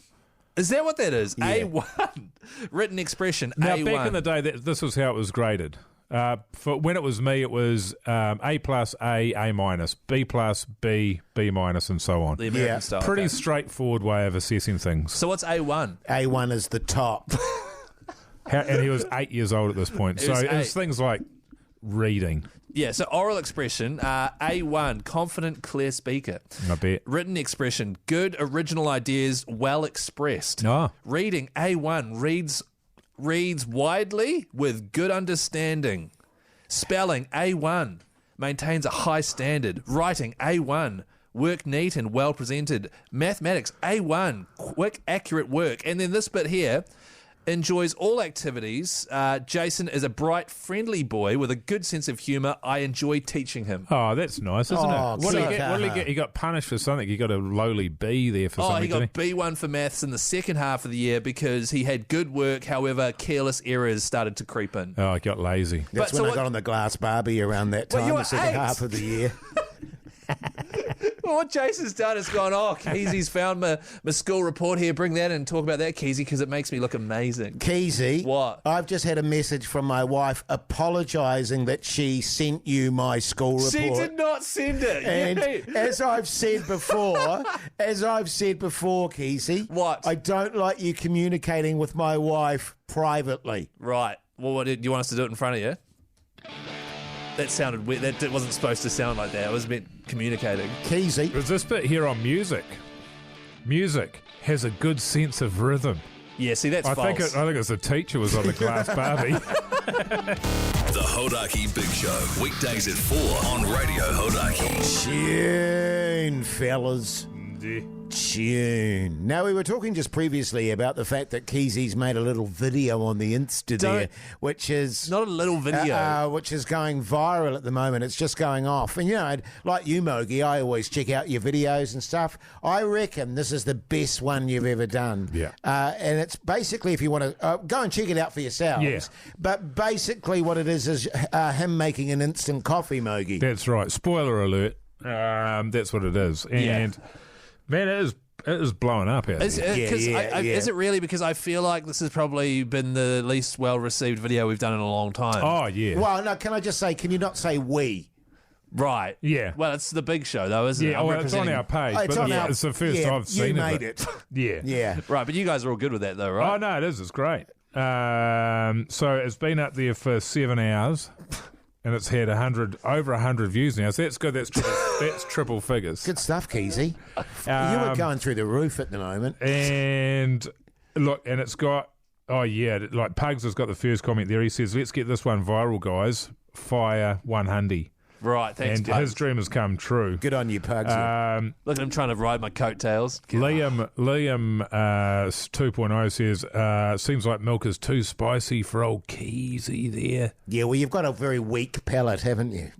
[SPEAKER 3] Is that what that is?
[SPEAKER 5] Yeah.
[SPEAKER 3] A1. Written expression,
[SPEAKER 6] Now,
[SPEAKER 3] A1.
[SPEAKER 6] back in the day, this was how it was graded. For when it was me, it was A plus, A minus, B plus, B minus, and so on.
[SPEAKER 3] The American style.
[SPEAKER 6] Pretty
[SPEAKER 3] okay.
[SPEAKER 6] straightforward way of assessing things.
[SPEAKER 3] So what's A1?
[SPEAKER 5] A1 is the top.
[SPEAKER 6] And he was 8 years old at this point.
[SPEAKER 3] He
[SPEAKER 6] So
[SPEAKER 3] was
[SPEAKER 6] it was
[SPEAKER 3] 8.
[SPEAKER 6] things like reading.
[SPEAKER 3] Yeah, so oral expression, A1, confident, clear speaker.
[SPEAKER 6] I bet.
[SPEAKER 3] Written expression, good original ideas, well expressed.
[SPEAKER 6] Ah.
[SPEAKER 3] Reading, A1, reads widely with good understanding. Spelling, A1, maintains a high standard. Writing, A1, Work neat and well presented. Mathematics, A1. Quick, accurate work. And then this bit here, enjoys all activities. Jason is a bright, friendly boy with a good sense of humour. I enjoy teaching him.
[SPEAKER 6] Oh, that's nice, isn't it? What did he get? He got punished for something. He got a lowly B there for something.
[SPEAKER 3] He got B1 for maths in the second half of the year because he had good work. However, careless errors started to creep in.
[SPEAKER 6] Oh, he got lazy.
[SPEAKER 5] That's when I got on the glass Barbie around that time, the second half of the year.
[SPEAKER 3] Well, what Jason's done is gone, Keezie's found my school report here. Bring that in and talk about that, Keyzie, because it makes me look amazing.
[SPEAKER 5] Keyzie.
[SPEAKER 3] What?
[SPEAKER 5] I've just had a message from my wife apologising that she sent you my school report.
[SPEAKER 3] She did not send it.
[SPEAKER 5] And as I've said before, Keyzie.
[SPEAKER 3] What?
[SPEAKER 5] I don't like you communicating with my wife privately.
[SPEAKER 3] Right. Well, what did you want us to do it in front of you? That sounded weird. That wasn't supposed to sound like that. It was meant communicating.
[SPEAKER 5] Keyzie.
[SPEAKER 6] There's this bit here on music. Music has a good sense of rhythm.
[SPEAKER 3] Yeah, see, that's false.
[SPEAKER 6] I think it's the teacher was on the glass Barbie.
[SPEAKER 1] The Hodaki Big Show. Weekdays at 4 on Radio Hodaki.
[SPEAKER 5] Tune, fellas. Tune. Now, we were talking just previously about the fact that Keyzie's made a little video on the Insta there, which is...
[SPEAKER 3] Not a little video.
[SPEAKER 5] Which is going viral at the moment. It's just going off. And, you know, like you, Mogi, I always check out your videos and stuff. I reckon this is the best one you've ever done.
[SPEAKER 6] Yeah.
[SPEAKER 5] And it's basically, if you want to... go and check it out for yourselves.
[SPEAKER 6] Yeah.
[SPEAKER 5] But basically what it is him making an instant coffee, Mogi.
[SPEAKER 6] That's right. Spoiler alert. That's what it is. And... Man, it is blowing up out
[SPEAKER 3] Is it really? Because I feel like this has probably been the least well-received video we've done in a long time.
[SPEAKER 6] Oh, yeah.
[SPEAKER 5] Well, no, can I just say, can you not say we?
[SPEAKER 3] Right.
[SPEAKER 6] Yeah.
[SPEAKER 3] Well, it's the big show, though, isn't it?
[SPEAKER 6] Yeah, well, it's on our page. It's the first I've seen
[SPEAKER 5] you made it.
[SPEAKER 6] Yeah.
[SPEAKER 5] Yeah.
[SPEAKER 3] Right, but you guys are all good with that, though, right?
[SPEAKER 6] Oh, no, it is. It's great. So it's been up there for 7 hours. And it's had over 100 views now. So that's good. That's triple figures.
[SPEAKER 5] Good stuff, Keyzie. You were going through the roof at the moment.
[SPEAKER 6] And look, and it's got, like Pugs has got the first comment there. He says, let's get this one viral, guys. Fire 100.
[SPEAKER 3] Right, thanks,
[SPEAKER 6] and
[SPEAKER 3] Pugs.
[SPEAKER 6] His dream has come true.
[SPEAKER 5] Good on you, Pugs.
[SPEAKER 3] Look at him trying to ride my coattails.
[SPEAKER 6] Liam 2.0 says, seems like milk is too spicy for old Keyzie there.
[SPEAKER 5] Yeah, well, you've got a very weak palate, haven't you?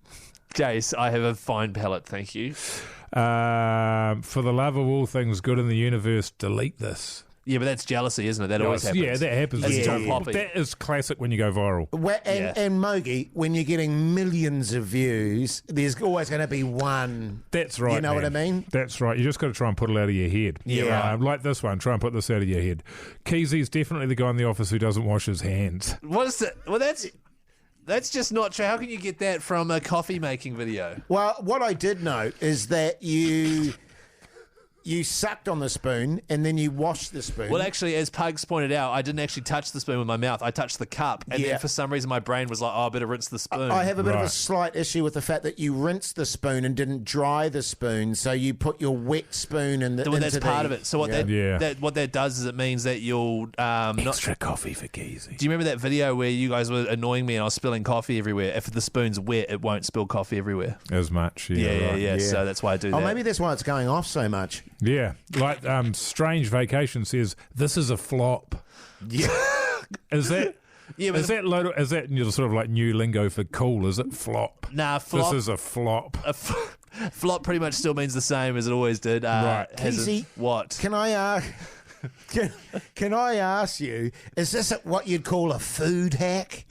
[SPEAKER 3] Jace, I have a fine palate, thank you.
[SPEAKER 6] For the love of all things good in the universe, delete this.
[SPEAKER 3] Yeah, but that's jealousy, isn't it? That always happens.
[SPEAKER 6] Yeah, that happens.
[SPEAKER 3] That's Tom Poppy.
[SPEAKER 6] That is classic when you go viral.
[SPEAKER 5] And Mogi, when you're getting millions of views, there's always going to be one.
[SPEAKER 6] That's right.
[SPEAKER 5] You know what I mean?
[SPEAKER 6] That's right. You just got to try and put it out of your head.
[SPEAKER 5] Yeah.
[SPEAKER 6] Like this one. Try and put this out of your head. Keyzie's definitely the guy in the office who doesn't wash his hands.
[SPEAKER 3] What is that? Well, that's just not true. How can you get that from a coffee making video?
[SPEAKER 5] Well, what I did note is that you sucked on the spoon and then you washed the spoon.
[SPEAKER 3] Well, actually, as Pugs pointed out, I didn't actually touch the spoon with my mouth. I touched the cup. And then for some reason, my brain was like, I better rinse the spoon.
[SPEAKER 5] I have a bit of a slight issue with the fact that you rinsed the spoon and didn't dry the spoon. So you put your wet spoon in the.
[SPEAKER 3] Well, that's part of it. So what that does is it means that you'll
[SPEAKER 6] extra coffee for Keyzie.
[SPEAKER 3] Do you remember that video where you guys were annoying me and I was spilling coffee everywhere? If the spoon's wet, it won't spill coffee everywhere.
[SPEAKER 6] As much.
[SPEAKER 3] Yeah. So that's why I do that.
[SPEAKER 5] Oh, maybe that's why it's going off so much.
[SPEAKER 6] Yeah, like Strange Vacation says, this is a flop.
[SPEAKER 5] Yeah,
[SPEAKER 6] is that? Yeah, is that sort of like new lingo for cool? Is it flop?
[SPEAKER 3] Nah, flop.
[SPEAKER 6] This is a flop.
[SPEAKER 3] Flop pretty much still means the same as it always did.
[SPEAKER 6] Right,
[SPEAKER 5] Keyzie,
[SPEAKER 3] what?
[SPEAKER 5] Can I can I ask you? Is this what you'd call a food hack?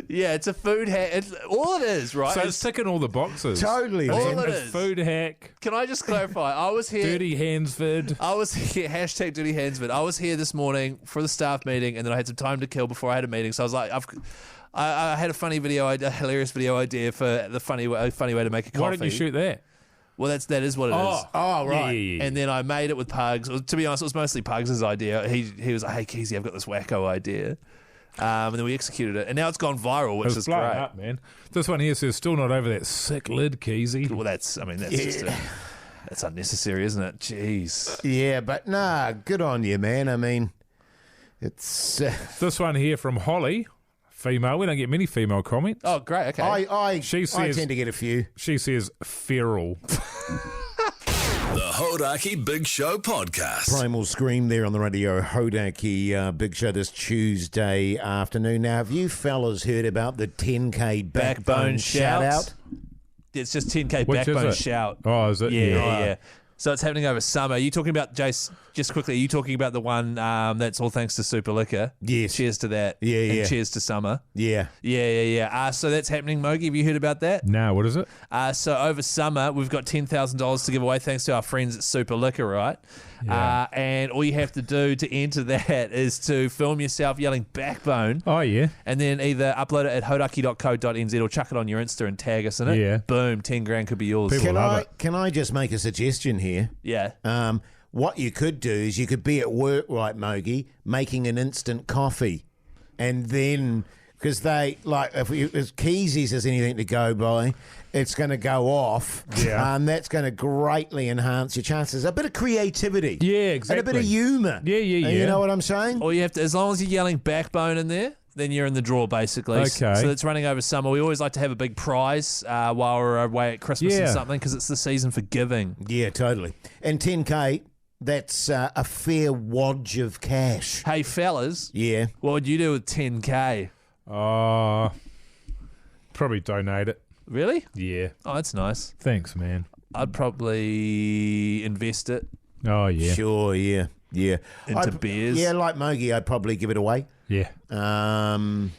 [SPEAKER 3] Yeah, it's a food hack. It's all it is, right?
[SPEAKER 6] So it's ticking all the boxes.
[SPEAKER 5] Totally.
[SPEAKER 3] All it
[SPEAKER 6] is. Food hack.
[SPEAKER 3] Can I just clarify? I was here.
[SPEAKER 6] Dirty hands vid.
[SPEAKER 3] I was here. Hashtag dirty hands vid. I was here this morning for the staff meeting, and then I had some time to kill before I had a meeting. So I was like, I had a hilarious video idea for the funny way to make a coffee.
[SPEAKER 6] Why didn't you shoot that?
[SPEAKER 3] Well, that is what it is.
[SPEAKER 5] Oh, right.
[SPEAKER 6] Yeah.
[SPEAKER 3] And then I made it with Pugs. To be honest, it was mostly Pugs' idea. He was like, hey, Keyzie, I've got this wacko idea. And then we executed it. And now it's gone viral, which is great.
[SPEAKER 6] Up, man. This one here says, still not over that sick lid, Keyzie.
[SPEAKER 3] Well, that's just that's unnecessary, isn't it? Jeez.
[SPEAKER 5] Yeah, but good on you, man. I mean, it's...
[SPEAKER 6] This one here from Holly. female. We don't get many female comments.
[SPEAKER 3] Oh, great. Okay.
[SPEAKER 5] I
[SPEAKER 6] She
[SPEAKER 5] tend
[SPEAKER 6] says-
[SPEAKER 5] to get a few.
[SPEAKER 6] She says feral.
[SPEAKER 1] The Hodaki Big Show podcast.
[SPEAKER 5] Primal Scream there on the radio. Hodaki Big Show this Tuesday afternoon. Now, have you fellas heard about the 10K Backbone shout-out?
[SPEAKER 3] It's just 10K
[SPEAKER 6] Which is
[SPEAKER 3] Backbone
[SPEAKER 6] it?
[SPEAKER 3] shout.
[SPEAKER 6] Oh, is it?
[SPEAKER 3] Yeah. So it's happening over summer. Are you talking about, Jace, just quickly, are you talking about the one that's all thanks to Super Liquor?
[SPEAKER 5] Yes.
[SPEAKER 3] Cheers to that.
[SPEAKER 5] Yeah,
[SPEAKER 3] and
[SPEAKER 5] yeah.
[SPEAKER 3] cheers to summer.
[SPEAKER 5] Yeah.
[SPEAKER 3] Yeah. So that's happening, Mogi. Have you heard about that?
[SPEAKER 6] No, what is it?
[SPEAKER 3] So over summer, we've got $10,000 to give away thanks to our friends at Super Liquor, right?
[SPEAKER 6] Yeah.
[SPEAKER 3] And all you have to do to enter that is to film yourself yelling Backbone.
[SPEAKER 6] Oh, yeah.
[SPEAKER 3] And then either upload it at hodaki.co.nz or chuck it on your Insta and tag us in it.
[SPEAKER 6] Yeah.
[SPEAKER 3] Boom, 10 grand could be yours.
[SPEAKER 6] People love it.
[SPEAKER 5] Can I just make a suggestion here?
[SPEAKER 3] Yeah.
[SPEAKER 5] What you could do is you could be at work, right, Mogi, making an instant coffee. And then, because they, like, if Keyzie has anything to go by, it's going to go off.
[SPEAKER 6] Yeah.
[SPEAKER 5] That's going to greatly enhance your chances. A bit of creativity.
[SPEAKER 6] Yeah, exactly.
[SPEAKER 5] And a bit of humour.
[SPEAKER 6] Yeah.
[SPEAKER 5] You know what I'm saying?
[SPEAKER 3] Or you have to, as long as you're yelling Backbone in there, then you're in the draw, basically.
[SPEAKER 6] Okay.
[SPEAKER 3] So it's running over summer. We always like to have a big prize while we're away at Christmas and something, because it's the season for giving.
[SPEAKER 5] Yeah, totally. And 10K, that's a fair wodge of cash.
[SPEAKER 3] Hey, fellas.
[SPEAKER 5] Yeah.
[SPEAKER 3] What would you do with 10K?
[SPEAKER 6] Probably donate it.
[SPEAKER 3] Really?
[SPEAKER 6] Yeah.
[SPEAKER 3] Oh, that's nice.
[SPEAKER 6] Thanks, man.
[SPEAKER 3] I'd probably invest it
[SPEAKER 6] Oh, yeah.
[SPEAKER 5] Sure, yeah.
[SPEAKER 3] into beers.
[SPEAKER 5] Yeah, like Mogi, I'd probably give it away.
[SPEAKER 6] Yeah.
[SPEAKER 5] To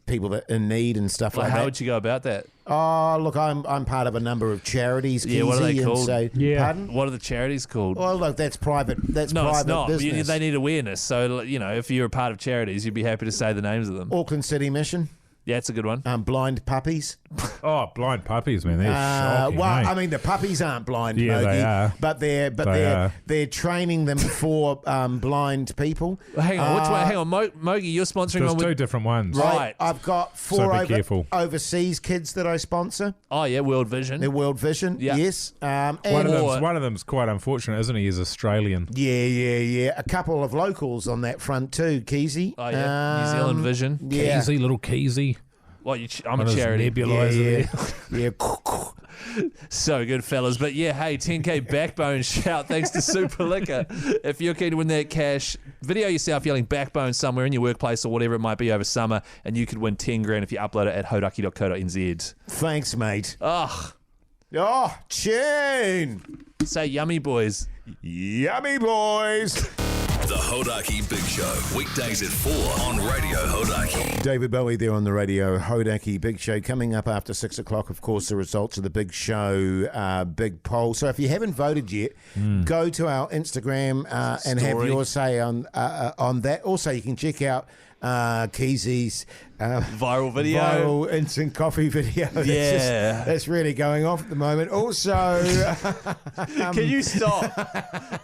[SPEAKER 5] people that are in need and stuff
[SPEAKER 3] Well,
[SPEAKER 5] like
[SPEAKER 3] how
[SPEAKER 5] that.
[SPEAKER 3] would you go about that?
[SPEAKER 5] Oh, look, I'm part of a number of charities.
[SPEAKER 3] Yeah, what are they
[SPEAKER 5] Keyzie, and
[SPEAKER 3] called?
[SPEAKER 5] So,
[SPEAKER 6] Yeah.
[SPEAKER 5] Pardon?
[SPEAKER 3] What are the charities called?
[SPEAKER 5] Well, look, that's private. That's
[SPEAKER 3] No,
[SPEAKER 5] private
[SPEAKER 3] it's not. But
[SPEAKER 5] business.
[SPEAKER 3] they need awareness. So, if you're a part of charities, you'd be happy to say the names of them.
[SPEAKER 5] Auckland City Mission,
[SPEAKER 3] Yeah, it's a good one.
[SPEAKER 5] blind puppies.
[SPEAKER 6] Oh, blind puppies, man. They're shocking,
[SPEAKER 5] Well,
[SPEAKER 6] eh?
[SPEAKER 5] I mean, the puppies aren't blind,
[SPEAKER 6] Yeah,
[SPEAKER 5] Mogi,
[SPEAKER 6] they are.
[SPEAKER 5] but
[SPEAKER 6] They are.
[SPEAKER 5] they're training them for blind people.
[SPEAKER 3] Hang on, which one? Hang on, Mogi, you're sponsoring
[SPEAKER 6] There's
[SPEAKER 3] one
[SPEAKER 6] two
[SPEAKER 3] with...
[SPEAKER 6] different ones.
[SPEAKER 3] Right.
[SPEAKER 5] I've got
[SPEAKER 6] So
[SPEAKER 5] four
[SPEAKER 6] be careful.
[SPEAKER 5] overseas kids that I sponsor.
[SPEAKER 3] Oh, yeah, World Vision.
[SPEAKER 5] They're World Vision,
[SPEAKER 3] Yeah.
[SPEAKER 5] yes. And
[SPEAKER 6] One of them's quite unfortunate, isn't he? He's Australian.
[SPEAKER 5] Yeah. A couple of locals on that front too, Keyzie.
[SPEAKER 3] Oh, yeah, New Zealand Vision.
[SPEAKER 5] Yeah.
[SPEAKER 6] Keyzie, little Keyzie.
[SPEAKER 3] What, I'm
[SPEAKER 6] On
[SPEAKER 3] a
[SPEAKER 6] his
[SPEAKER 3] charity.
[SPEAKER 6] nebulizer there.
[SPEAKER 5] Yeah.
[SPEAKER 3] So good, fellas. But yeah, hey, 10K Backbone shout thanks to Super Liquor. If you're keen to win that cash, video yourself yelling Backbone somewhere in your workplace or whatever it might be over summer, and you could win 10 grand if you upload it at hodaki.co.nz.
[SPEAKER 5] Thanks, mate.
[SPEAKER 3] Ugh.
[SPEAKER 5] Oh, tune.
[SPEAKER 3] Say yummy, boys.
[SPEAKER 5] Yummy boys.
[SPEAKER 1] The Hodaki Big Show. Weekdays at 4 on Radio Hodaki.
[SPEAKER 5] David Bowie there on the radio. Hodaki Big Show. Coming up after 6 o'clock, of course, the results of the Big Show big poll. So if you haven't voted yet, go to our Instagram and have your say on that. Also, you can check out Keyzie's
[SPEAKER 3] Viral video.
[SPEAKER 5] viral instant coffee video.
[SPEAKER 3] Yeah.
[SPEAKER 5] That's really going off at the moment. Also,
[SPEAKER 3] Can you stop?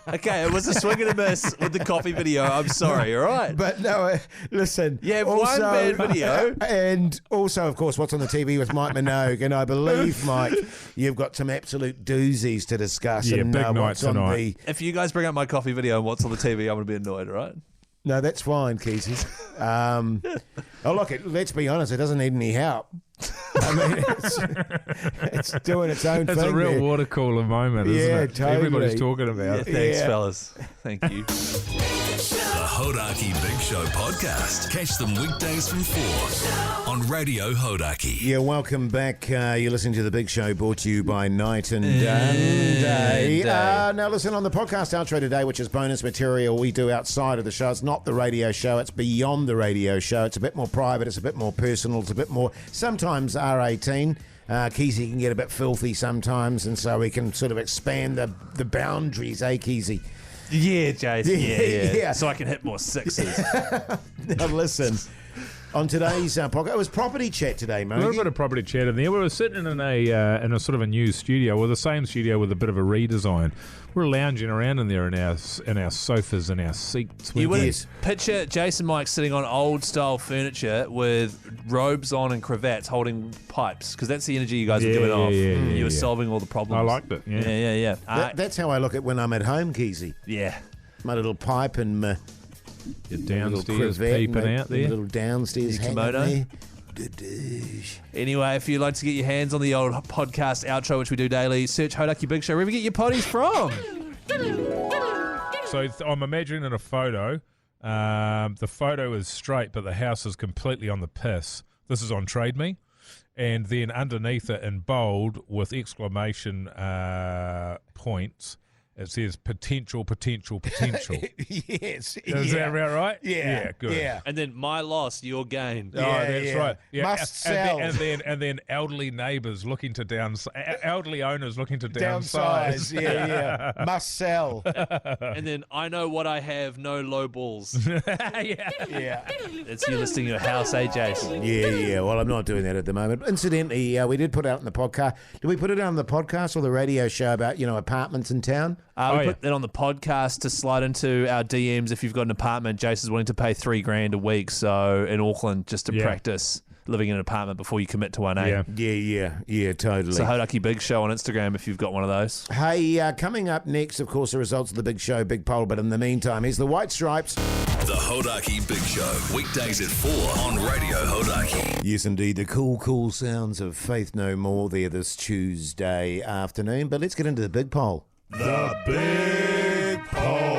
[SPEAKER 3] Okay, it was a swing and a miss with the coffee video. I'm sorry, all right?
[SPEAKER 5] but no, listen.
[SPEAKER 3] You have one bad video.
[SPEAKER 5] And also, of course, what's on the TV with Mike Minogue. And I believe, Mike, you've got some absolute doozies to discuss.
[SPEAKER 6] Yeah,
[SPEAKER 5] and,
[SPEAKER 6] big night
[SPEAKER 5] what's on
[SPEAKER 6] tonight.
[SPEAKER 3] If you guys bring up my coffee video and what's on the TV, I'm going to be annoyed, all right?
[SPEAKER 5] No, that's fine, Keyzie. Look, let's be honest, it doesn't need any help. I mean, it's doing its own
[SPEAKER 6] It's
[SPEAKER 5] thing.
[SPEAKER 6] a real
[SPEAKER 5] there.
[SPEAKER 6] water cooler moment, isn't
[SPEAKER 5] Yeah,
[SPEAKER 6] it?
[SPEAKER 5] totally.
[SPEAKER 6] Everybody's talking about it.
[SPEAKER 3] Thanks,
[SPEAKER 5] Yeah.
[SPEAKER 3] fellas. Thank you.
[SPEAKER 1] The Hodaki Big Show podcast. Catch them weekdays from 4 on Radio Hodaki.
[SPEAKER 5] Yeah, welcome back. You're listening to The Big Show, brought to you by Night and Day. Now, listen, on the podcast outro today, which is bonus material we do outside of the show. It's not the radio show. It's beyond the radio show. It's a bit more private. It's a bit more personal. It's a bit more, sometimes R18. Keyzie can get a bit filthy sometimes, and so we can sort of expand the boundaries, Keyzie?
[SPEAKER 3] Yeah, Jason.
[SPEAKER 5] Yeah.
[SPEAKER 3] Yeah. So I can hit more sixes.
[SPEAKER 5] Now, listen. On today's podcast, it was property chat today, mate.
[SPEAKER 6] A little bit of property chat in there. We were sitting in a sort of a new studio, or the same studio with a bit of a redesign. We're lounging around in there in our sofas and our seats.
[SPEAKER 3] You
[SPEAKER 6] We're-
[SPEAKER 3] would picture Jason Mike sitting on old style furniture with robes on and cravats holding pipes, because that's the energy you guys are giving off. You were solving all the problems.
[SPEAKER 6] I liked it. Yeah.
[SPEAKER 3] Yeah.
[SPEAKER 5] That's how I look at when I'm at home, Keyzie.
[SPEAKER 3] Yeah.
[SPEAKER 5] My little pipe and my
[SPEAKER 6] Your downstairs peeping out there.
[SPEAKER 5] Little downstairs
[SPEAKER 3] kimono. Anyway, if you'd like to get your hands on the old podcast outro, which we do daily, search Hodaki Big Show wherever you get your potties from.
[SPEAKER 6] So I'm imagining in a photo, the photo is straight, but the house is completely on the piss. This is on Trade Me. And then underneath it in bold with exclamation points, it says potential.
[SPEAKER 5] Yes.
[SPEAKER 6] Is that about right?
[SPEAKER 5] Yeah.
[SPEAKER 6] Good.
[SPEAKER 5] Yeah.
[SPEAKER 3] And then my loss, your gain.
[SPEAKER 6] That's right. Yeah.
[SPEAKER 5] Must sell.
[SPEAKER 6] And then elderly neighbours looking to elderly owners looking to downsize.
[SPEAKER 5] Yeah. Must sell.
[SPEAKER 3] And then I know what I have, no low balls.
[SPEAKER 5] Yeah.
[SPEAKER 3] It's you listing your house, Jason?
[SPEAKER 5] Yeah. Well, I'm not doing that at the moment. Incidentally, we did put out in the podcast. Did we put it out on the podcast or the radio show about, apartments in town?
[SPEAKER 3] We put that on the podcast to slide into our DMs if you've got an apartment. Jason's willing to pay $3,000 a week, so in Auckland, just to practice living in an apartment before you commit to one.
[SPEAKER 5] Yeah, totally.
[SPEAKER 3] So Hodaki Big Show on Instagram if you've got one of those.
[SPEAKER 5] Hey, coming up next, of course, the results of the Big Show, Big Poll, but in the meantime, here's the White Stripes.
[SPEAKER 1] The Hodaki Big Show, weekdays at 4 on Radio Hodaki.
[SPEAKER 5] Yes, indeed, the cool sounds of Faith No More there this Tuesday afternoon, but let's get into the Big Poll.
[SPEAKER 6] The Big Poll.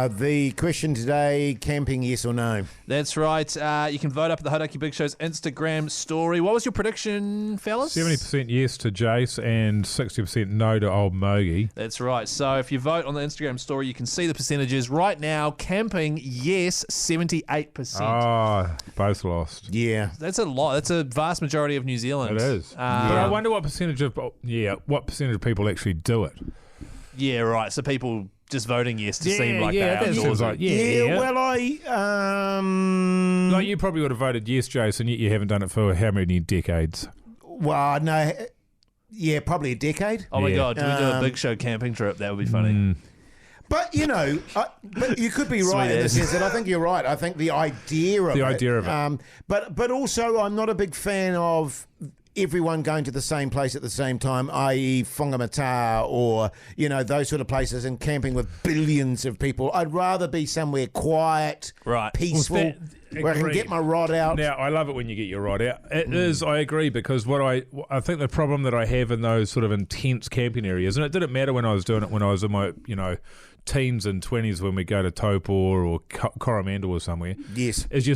[SPEAKER 5] The question today, camping, yes or no?
[SPEAKER 3] That's right. You can vote up at the Hodaki Big Show's Instagram story. What was your prediction, fellas?
[SPEAKER 6] 70% yes to Jace and 60% no to old Mogi.
[SPEAKER 3] That's right. So if you vote on the Instagram story, you can see the percentages. Right now, camping, yes, 78%.
[SPEAKER 6] Oh, both lost.
[SPEAKER 5] Yeah.
[SPEAKER 3] That's a lot. That's a vast majority of New Zealand.
[SPEAKER 6] It is. But I wonder what percentage of people actually do it.
[SPEAKER 3] Yeah, right. So people just voting yes to seem like
[SPEAKER 6] that
[SPEAKER 3] they are.
[SPEAKER 6] seems like,
[SPEAKER 5] Well,
[SPEAKER 6] like you probably would have voted yes, Jason, yet you haven't done it for how many decades?
[SPEAKER 5] Well, no. Yeah, probably a decade.
[SPEAKER 3] Oh, my God. Do we do a Big Show camping trip? That would be funny.
[SPEAKER 5] But, but you could be right in the sense that I think you're right. I think the idea of it. But also, I'm not a big fan of everyone going to the same place at the same time, i.e. Whangamata or, those sort of places and camping with billions of people. I'd rather be somewhere quiet, peaceful, where I can get my rod out.
[SPEAKER 6] Now, I love it when you get your rod out. It is, I agree, because what I think the problem that I have in those sort of intense camping areas, and it didn't matter when I was doing it when I was in my, teens and 20s when we go to Taupo or Coromandel or somewhere,
[SPEAKER 5] yes,
[SPEAKER 6] is you're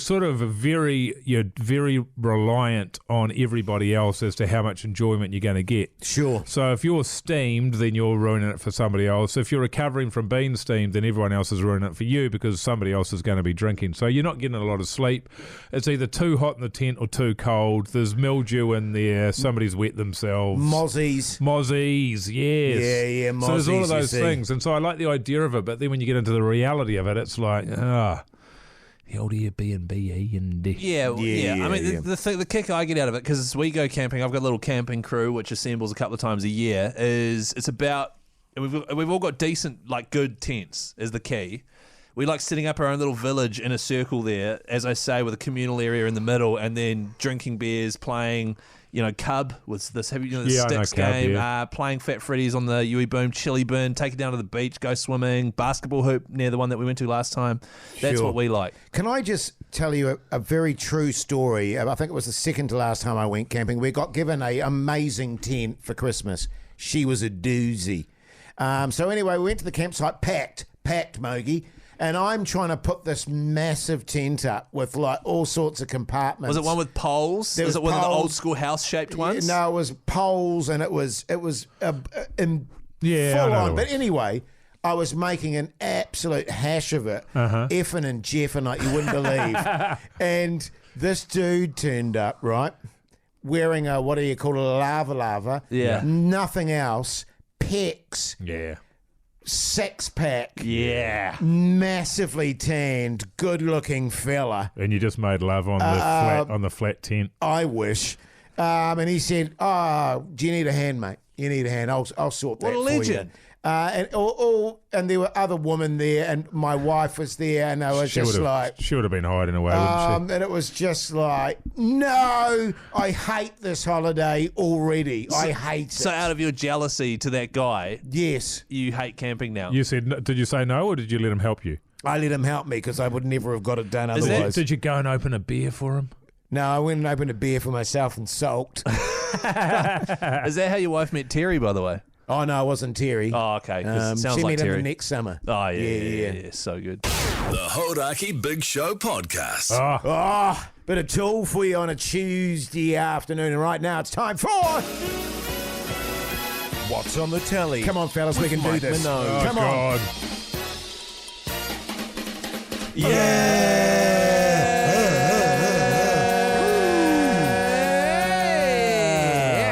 [SPEAKER 6] very reliant on everybody else as to how much enjoyment you're going to get.
[SPEAKER 5] Sure.
[SPEAKER 6] So if you're steamed, then you're ruining it for somebody else. If you're recovering from being steamed, then everyone else is ruining it for you because somebody else is going to be drinking. So you're not getting a lot of sleep. It's either too hot in the tent or too cold. There's mildew in there. Somebody's wet themselves. Mozzies, yes.
[SPEAKER 5] Yeah, mozzies.
[SPEAKER 6] So there's all of those things. And so I like the idea of it, but then when you get into the reality of it, it's like, the old Airbnb.
[SPEAKER 3] Yeah. I mean, the kick I get out of it, because we go camping, I've got a little camping crew which assembles a couple of times a year, is it's about, we've all got decent, good tents is the key. We like setting up our own little village in a circle there, as I say, with a communal area in the middle, and then drinking beers, playing, Cub with this heavy, the sticks game, playing Fat Freddy's on the Yui Boom Chili Burn, take it down to the beach, go swimming, basketball hoop near the one that we went to last time. That's what we like.
[SPEAKER 5] Can I just tell you a very true story? I think it was the second to last time I went camping. We got given an amazing tent for Christmas. She was a doozy. So anyway, we went to the campsite, packed, Mogi. And I'm trying to put this massive tent up with all sorts of compartments.
[SPEAKER 3] Was it one with poles? Was it one of the old school house shaped ones?
[SPEAKER 5] No, it was poles, and it was full on. But anyway, I was making an absolute hash of it, effing and jeffing like you wouldn't believe. And this dude turned up, right, wearing a lava, nothing else, pecs, six pack, massively tanned, good looking fella,
[SPEAKER 6] and you just made love on the flat tent.
[SPEAKER 5] I wish. And he said, "Oh, do you need a hand, mate? You need a hand. I'll sort that."
[SPEAKER 3] What a legend!
[SPEAKER 5] And there were other women there, and my wife was there, and they were
[SPEAKER 6] she would have been hiding away, wouldn't she?
[SPEAKER 5] And it was just like, no, I hate this holiday already. I hate it.
[SPEAKER 3] So out of your jealousy to that guy,
[SPEAKER 5] yes,
[SPEAKER 3] you hate camping now.
[SPEAKER 6] You said, did you say no, or did you let him help you?
[SPEAKER 5] I let him help me because I would never have got it done otherwise.
[SPEAKER 6] Did you go and open a beer for him?
[SPEAKER 5] No, I went and opened a beer for myself and sulked.
[SPEAKER 3] Is that how your wife met Terry, by the way?
[SPEAKER 5] Oh, no, it wasn't Terry.
[SPEAKER 3] Oh, okay. 'Cause it sounds
[SPEAKER 5] she
[SPEAKER 3] like
[SPEAKER 5] met
[SPEAKER 3] Terry.
[SPEAKER 5] him the next summer.
[SPEAKER 3] Oh, yeah. So good.
[SPEAKER 1] The Hodaki Big Show podcast.
[SPEAKER 5] Bit of tool for you on a Tuesday afternoon. And right now it's time for...
[SPEAKER 7] What's on the telly?
[SPEAKER 5] Come on, fellas, we can do this.
[SPEAKER 6] Oh,
[SPEAKER 5] Come
[SPEAKER 6] God.
[SPEAKER 5] on.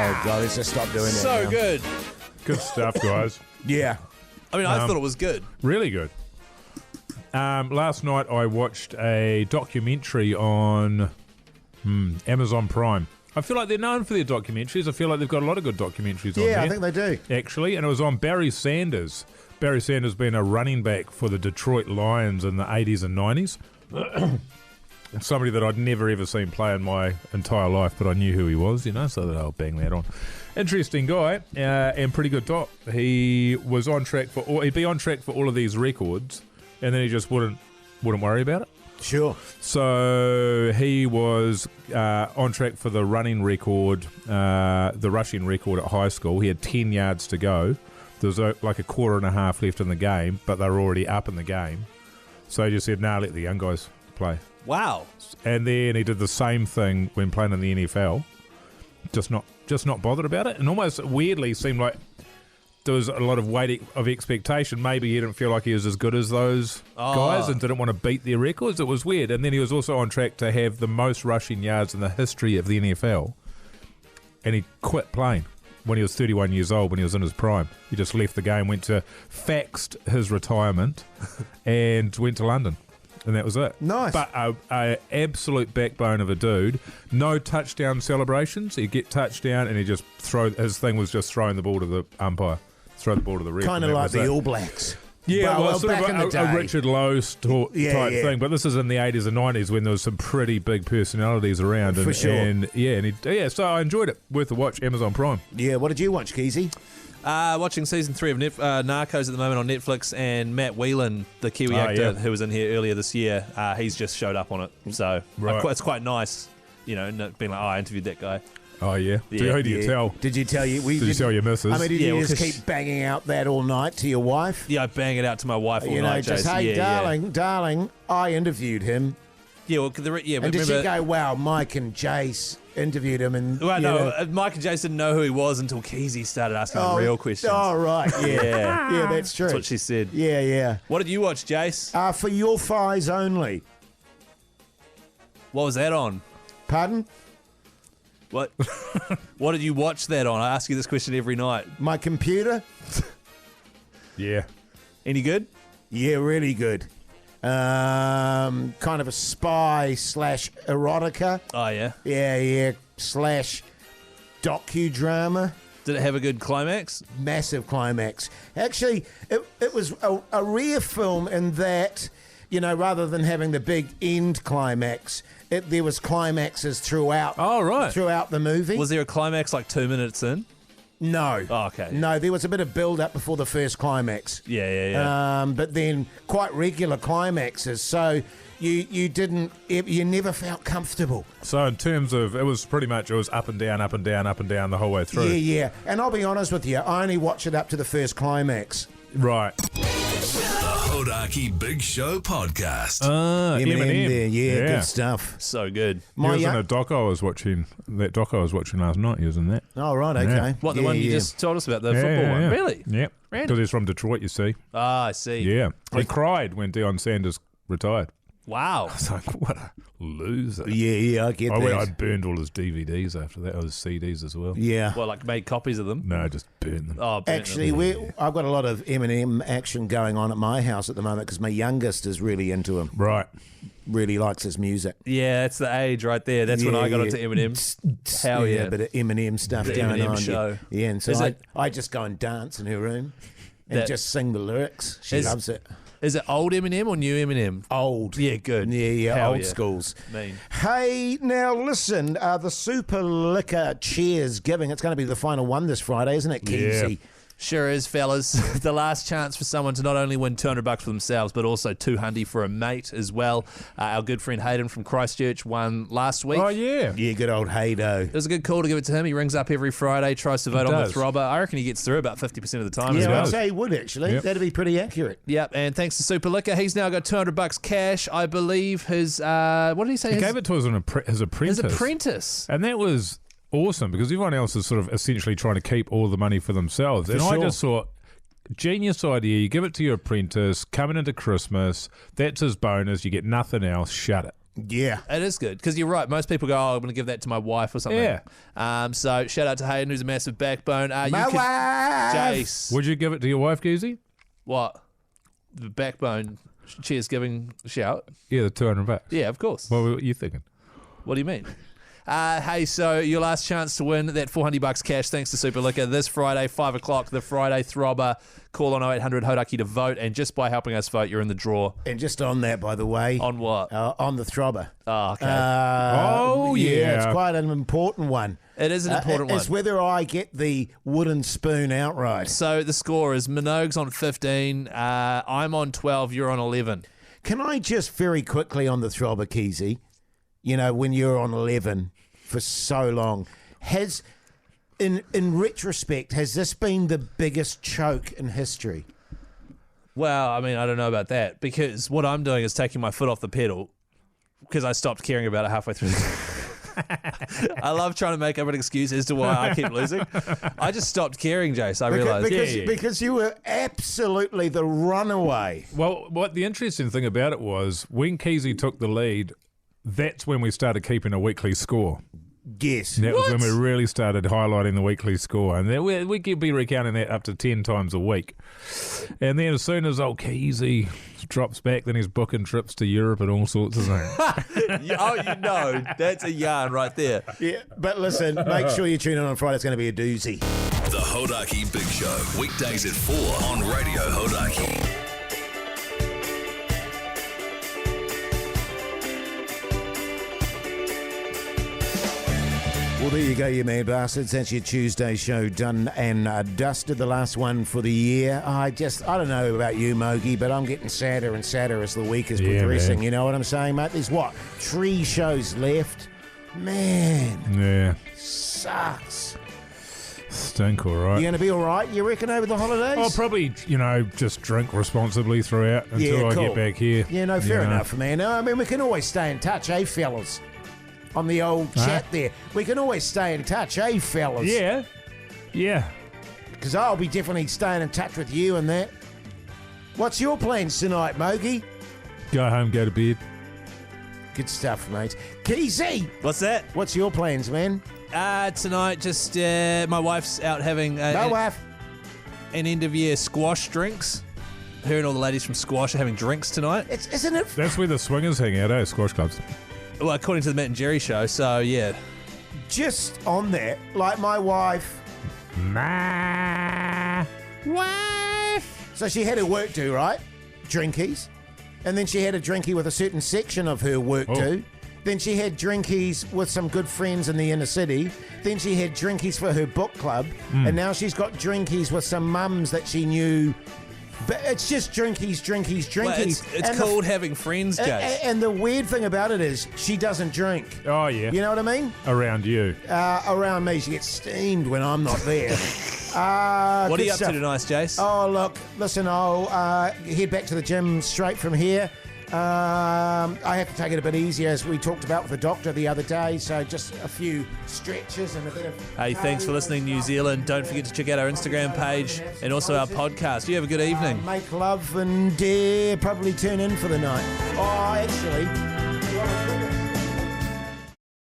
[SPEAKER 5] Oh, God, let's just stop doing that
[SPEAKER 3] So
[SPEAKER 5] now.
[SPEAKER 3] good.
[SPEAKER 6] Good stuff, guys.
[SPEAKER 5] Yeah.
[SPEAKER 3] I mean, I thought it was good.
[SPEAKER 6] Really good. Last night I watched a documentary on Amazon Prime. I feel like they're known for their documentaries. I feel like they've got a lot of good documentaries on there.
[SPEAKER 5] Yeah, I think they do.
[SPEAKER 6] Actually, and it was on Barry Sanders. Barry Sanders being a running back for the Detroit Lions in the 80s and 90s. Somebody that I'd never ever seen play in my entire life, but I knew who he was, so that I'll bang that on. Interesting guy, and pretty good doc. He was on track he'd be on track for all of these records, and then he just wouldn't worry about it.
[SPEAKER 5] Sure.
[SPEAKER 6] So he was on track for the running record, the rushing record at high school. He had 10 yards to go. There was like a quarter and a half left in the game, but they were already up in the game. So he just said, let the young guys play.
[SPEAKER 3] Wow.
[SPEAKER 6] And then he did the same thing when playing in the NFL. Just not bothered about it. And almost weirdly seemed like there was a lot of weight of expectation. Maybe he didn't feel like he was as good as those guys and didn't want to beat their records. It was weird. And then he was also on track to have the most rushing yards in the history of the NFL. And he quit playing when he was 31 years old, when he was in his prime. He just left the game, faxed his retirement and went to London. And that was it.
[SPEAKER 5] Nice.
[SPEAKER 6] But a absolute backbone of a dude. No touchdown celebrations. He'd get touchdown and he just his thing was just throwing the ball to the umpire. Throw the ball to the ref.
[SPEAKER 5] Kind of like the All Blacks.
[SPEAKER 6] Yeah, well sort
[SPEAKER 5] back
[SPEAKER 6] of
[SPEAKER 5] in the day.
[SPEAKER 6] a Richard Lowe type thing. But this is in the 80s and 90s when there was some pretty big personalities around.
[SPEAKER 5] For sure.
[SPEAKER 6] So I enjoyed it. Worth a watch. Amazon Prime.
[SPEAKER 5] Yeah, what did you watch, Keyzie?
[SPEAKER 3] Watching season 3 of Narcos at the moment on Netflix, and Matt Whelan, the Kiwi actor who was in here earlier this year, he's just showed up on it. So it's quite nice, being like, I interviewed that guy.
[SPEAKER 6] Oh, yeah? Who do you tell?
[SPEAKER 5] Did you tell you?
[SPEAKER 6] Did you tell your missus?
[SPEAKER 5] I mean, did you just keep banging out that all night to your wife?
[SPEAKER 3] Yeah, I bang it out to my wife all night,
[SPEAKER 5] just,
[SPEAKER 3] Jason.
[SPEAKER 5] hey, darling, I interviewed him.
[SPEAKER 3] Yeah, well,
[SPEAKER 5] and did she go, wow, Mike and Jace interviewed him? And
[SPEAKER 3] Mike and Jace didn't know who he was until Keyzie started asking real questions.
[SPEAKER 5] Oh, right, yeah. Yeah, that's true.
[SPEAKER 3] That's what she said.
[SPEAKER 5] Yeah.
[SPEAKER 3] What did you watch, Jace?
[SPEAKER 5] For your thighs only.
[SPEAKER 3] What was that on?
[SPEAKER 5] Pardon?
[SPEAKER 3] What? What did you watch that on? I ask you this question every night.
[SPEAKER 5] My computer.
[SPEAKER 6] Yeah.
[SPEAKER 3] Any good?
[SPEAKER 5] Yeah, really good. Kind of a spy / erotica.
[SPEAKER 3] Oh, yeah?
[SPEAKER 5] Yeah. / docudrama.
[SPEAKER 3] Did it have a good climax?
[SPEAKER 5] Massive climax. Actually, it was a rare film in that, rather than having the big end climax, there was climaxes throughout.
[SPEAKER 3] Oh, right.
[SPEAKER 5] Throughout the movie.
[SPEAKER 3] Was there a climax like 2 minutes in?
[SPEAKER 5] No.
[SPEAKER 3] Oh, okay.
[SPEAKER 5] No, there was a bit of build-up before the first climax.
[SPEAKER 3] Yeah.
[SPEAKER 5] But then quite regular climaxes, so you never felt comfortable.
[SPEAKER 6] So in terms of, it was up and down, up and down, up and down the whole way through.
[SPEAKER 5] Yeah. And I'll be honest with you, I only watched it up to the first climax.
[SPEAKER 6] Right.
[SPEAKER 1] The Hodaki Big Show podcast.
[SPEAKER 5] Eminem there, yeah, good stuff.
[SPEAKER 3] So good.
[SPEAKER 6] He was in a doc I was watching. That doc I was watching last night. He was in that.
[SPEAKER 5] Oh, right, okay.
[SPEAKER 6] Yeah.
[SPEAKER 3] What, the one you just told us about, the football one? Really?
[SPEAKER 6] Yep. Because he's from Detroit, you see.
[SPEAKER 3] Ah, I see.
[SPEAKER 6] Yeah. He cried when Deion Sanders retired.
[SPEAKER 3] Wow.
[SPEAKER 6] I was like, what a loser.
[SPEAKER 5] Yeah, I get that.
[SPEAKER 6] I burned all his DVDs after that, or his CDs as well.
[SPEAKER 5] Yeah.
[SPEAKER 3] Well, like made copies of them?
[SPEAKER 6] No, just burned them.
[SPEAKER 3] Oh,
[SPEAKER 5] actually, I've got a lot of Eminem action going on at my house at the moment because my youngest is really into him.
[SPEAKER 6] Right.
[SPEAKER 5] Really likes his music.
[SPEAKER 3] Yeah, that's the age right there. That's when I got into Eminem. Hell yeah.
[SPEAKER 5] A bit of Eminem stuff
[SPEAKER 3] the
[SPEAKER 5] going
[SPEAKER 3] Eminem
[SPEAKER 5] on.
[SPEAKER 3] show.
[SPEAKER 5] Yeah, and so I just go and dance in her room. and just sing the lyrics. She loves it.
[SPEAKER 3] Is it old Eminem or new Eminem?
[SPEAKER 5] Old.
[SPEAKER 3] Yeah, good.
[SPEAKER 5] Yeah,
[SPEAKER 3] Hell
[SPEAKER 5] old
[SPEAKER 3] yeah.
[SPEAKER 5] schools.
[SPEAKER 3] Mean.
[SPEAKER 5] Hey, now listen, the Super Liquor Cheers Giving, it's going to be the final one this Friday, isn't it, Keyzie?
[SPEAKER 6] Yeah.
[SPEAKER 3] Sure is, fellas. The last chance for someone to not only win $200 for themselves, but also $200 for a mate as well. Our good friend Hayden from Christchurch won last week.
[SPEAKER 6] Oh, yeah.
[SPEAKER 5] Yeah, good old Haydo.
[SPEAKER 3] It was a good call to give it to him. He rings up every Friday, tries to vote on the throbber. I reckon he gets through about 50% of the time as
[SPEAKER 5] Yeah,
[SPEAKER 3] well.
[SPEAKER 5] I'd say he would, actually.
[SPEAKER 6] Yep.
[SPEAKER 5] That'd be pretty accurate.
[SPEAKER 3] Yep, and thanks to Super Liquor, he's now got $200 cash. I believe his, what did he say?
[SPEAKER 6] He gave it to his apprentice.
[SPEAKER 3] His apprentice.
[SPEAKER 6] And that was awesome because everyone else is sort of essentially trying to keep all the money for themselves. And I just thought, genius idea. You give it to your apprentice, coming into Christmas. That's his bonus. You get nothing else. Shut it.
[SPEAKER 5] Yeah.
[SPEAKER 3] It is good because you're right. Most people go, oh, I'm going to give that to my wife or something.
[SPEAKER 6] Yeah.
[SPEAKER 3] So shout out to Hayden, who's a massive backbone.
[SPEAKER 5] My wife!
[SPEAKER 3] Jace.
[SPEAKER 6] Would you give it to your wife, Keyzie?
[SPEAKER 3] What? The backbone cheers giving shout?
[SPEAKER 6] Yeah, the $200.
[SPEAKER 3] Yeah, of course.
[SPEAKER 6] What were you thinking?
[SPEAKER 3] What do you mean? Hey, so your last chance to win that $400 cash thanks to Super Liquor this Friday, 5 o'clock, the Friday Throbber. Call on 0800 Hodaki to vote, and just by helping us vote, you're in the draw.
[SPEAKER 5] And just on that, by the way.
[SPEAKER 3] On what?
[SPEAKER 5] On the Throbber.
[SPEAKER 3] Oh, okay.
[SPEAKER 5] Yeah, it's quite an important one.
[SPEAKER 3] It is an important one.
[SPEAKER 5] It's whether I get the wooden spoon outright.
[SPEAKER 3] So the score is Minogue's on 15, I'm on 12, you're on 11.
[SPEAKER 5] Can I just very quickly on the Throbber, Keyzie, you know, when you're on 11 for so long, has, in retrospect, has this been the biggest choke in history?
[SPEAKER 3] Well, I mean, I don't know about that because what I'm doing is taking my foot off the pedal because I stopped caring about it halfway through. I love trying to make up an excuse as to why I keep losing. I just stopped caring, Jace. I realised.
[SPEAKER 5] Because you were absolutely the runaway.
[SPEAKER 6] Well, what the interesting thing about it was when Keyzie took the lead, that's when we started keeping a weekly score.
[SPEAKER 5] Yes.
[SPEAKER 6] That was when we really started highlighting the weekly score. And then we could be recounting that up to 10 times a week. And then as soon as old Keyzie drops back, then he's booking trips to Europe and all sorts of things.
[SPEAKER 3] Oh, you know, that's a yarn right there.
[SPEAKER 5] Yeah, but listen, make sure you tune in on Friday. It's going to be a doozy.
[SPEAKER 1] The Hodaki Big Show, weekdays at 4 on Radio Hodaki.
[SPEAKER 5] Well, there you go, you mad bastards. That's your Tuesday show done and dusted. The last one for the year. I don't know about you, Mogi, but I'm getting sadder and sadder as the week is progressing. Man. You know what I'm saying, mate? There's 3 shows left? Man.
[SPEAKER 6] Yeah.
[SPEAKER 5] Sucks.
[SPEAKER 6] Stink, all right.
[SPEAKER 5] You going to be all right, you reckon, over the holidays?
[SPEAKER 6] I'll probably, just drink responsibly throughout until I get back here.
[SPEAKER 5] Yeah, no, fair enough, man. I mean, we can always stay in touch, eh, fellas? On the old chat there. We can always stay in touch, eh, fellas?
[SPEAKER 6] Yeah. Yeah.
[SPEAKER 5] Because I'll be definitely staying in touch with you and that. What's your plans tonight, Mogi?
[SPEAKER 6] Go home, go to bed.
[SPEAKER 5] Good stuff, mate. Keyzie!
[SPEAKER 3] What's that?
[SPEAKER 5] What's your plans, man?
[SPEAKER 3] Tonight, just my wife's out having
[SPEAKER 5] wife.
[SPEAKER 3] An end-of-year squash drinks. Her and all the ladies from Squash are having drinks tonight.
[SPEAKER 5] Isn't it?
[SPEAKER 6] That's where the swingers hang out, eh? Squash clubs.
[SPEAKER 3] Well, according to the Matt and Jerry show, so yeah.
[SPEAKER 5] Just on that, like my wife.
[SPEAKER 6] My
[SPEAKER 5] wife! So she had her work do, right? Drinkies. And then she had a drinky with a certain section of her work do. Then she had drinkies with some good friends in the inner city. Then she had drinkies for her book club. And now she's got drinkies with some mums that she knew. But it's just drinkies. Well,
[SPEAKER 3] it's called having friends, Jay.
[SPEAKER 5] And the weird thing about it is she doesn't drink.
[SPEAKER 6] Oh, yeah.
[SPEAKER 5] You know what I mean?
[SPEAKER 6] Around you.
[SPEAKER 5] Around me. She gets steamed when I'm not there.
[SPEAKER 3] What are you up to tonight, Jace?
[SPEAKER 5] Oh, look, listen, I'll head back to the gym straight from here. I have to take it a bit easier, as we talked about with the doctor the other day, so just a few stretches and a bit of...
[SPEAKER 3] Hey, thanks for listening, New Zealand. Don't forget to check out our Instagram page and also our podcast. You have a good evening.
[SPEAKER 5] Make love and probably turn in for the night. Oh, actually...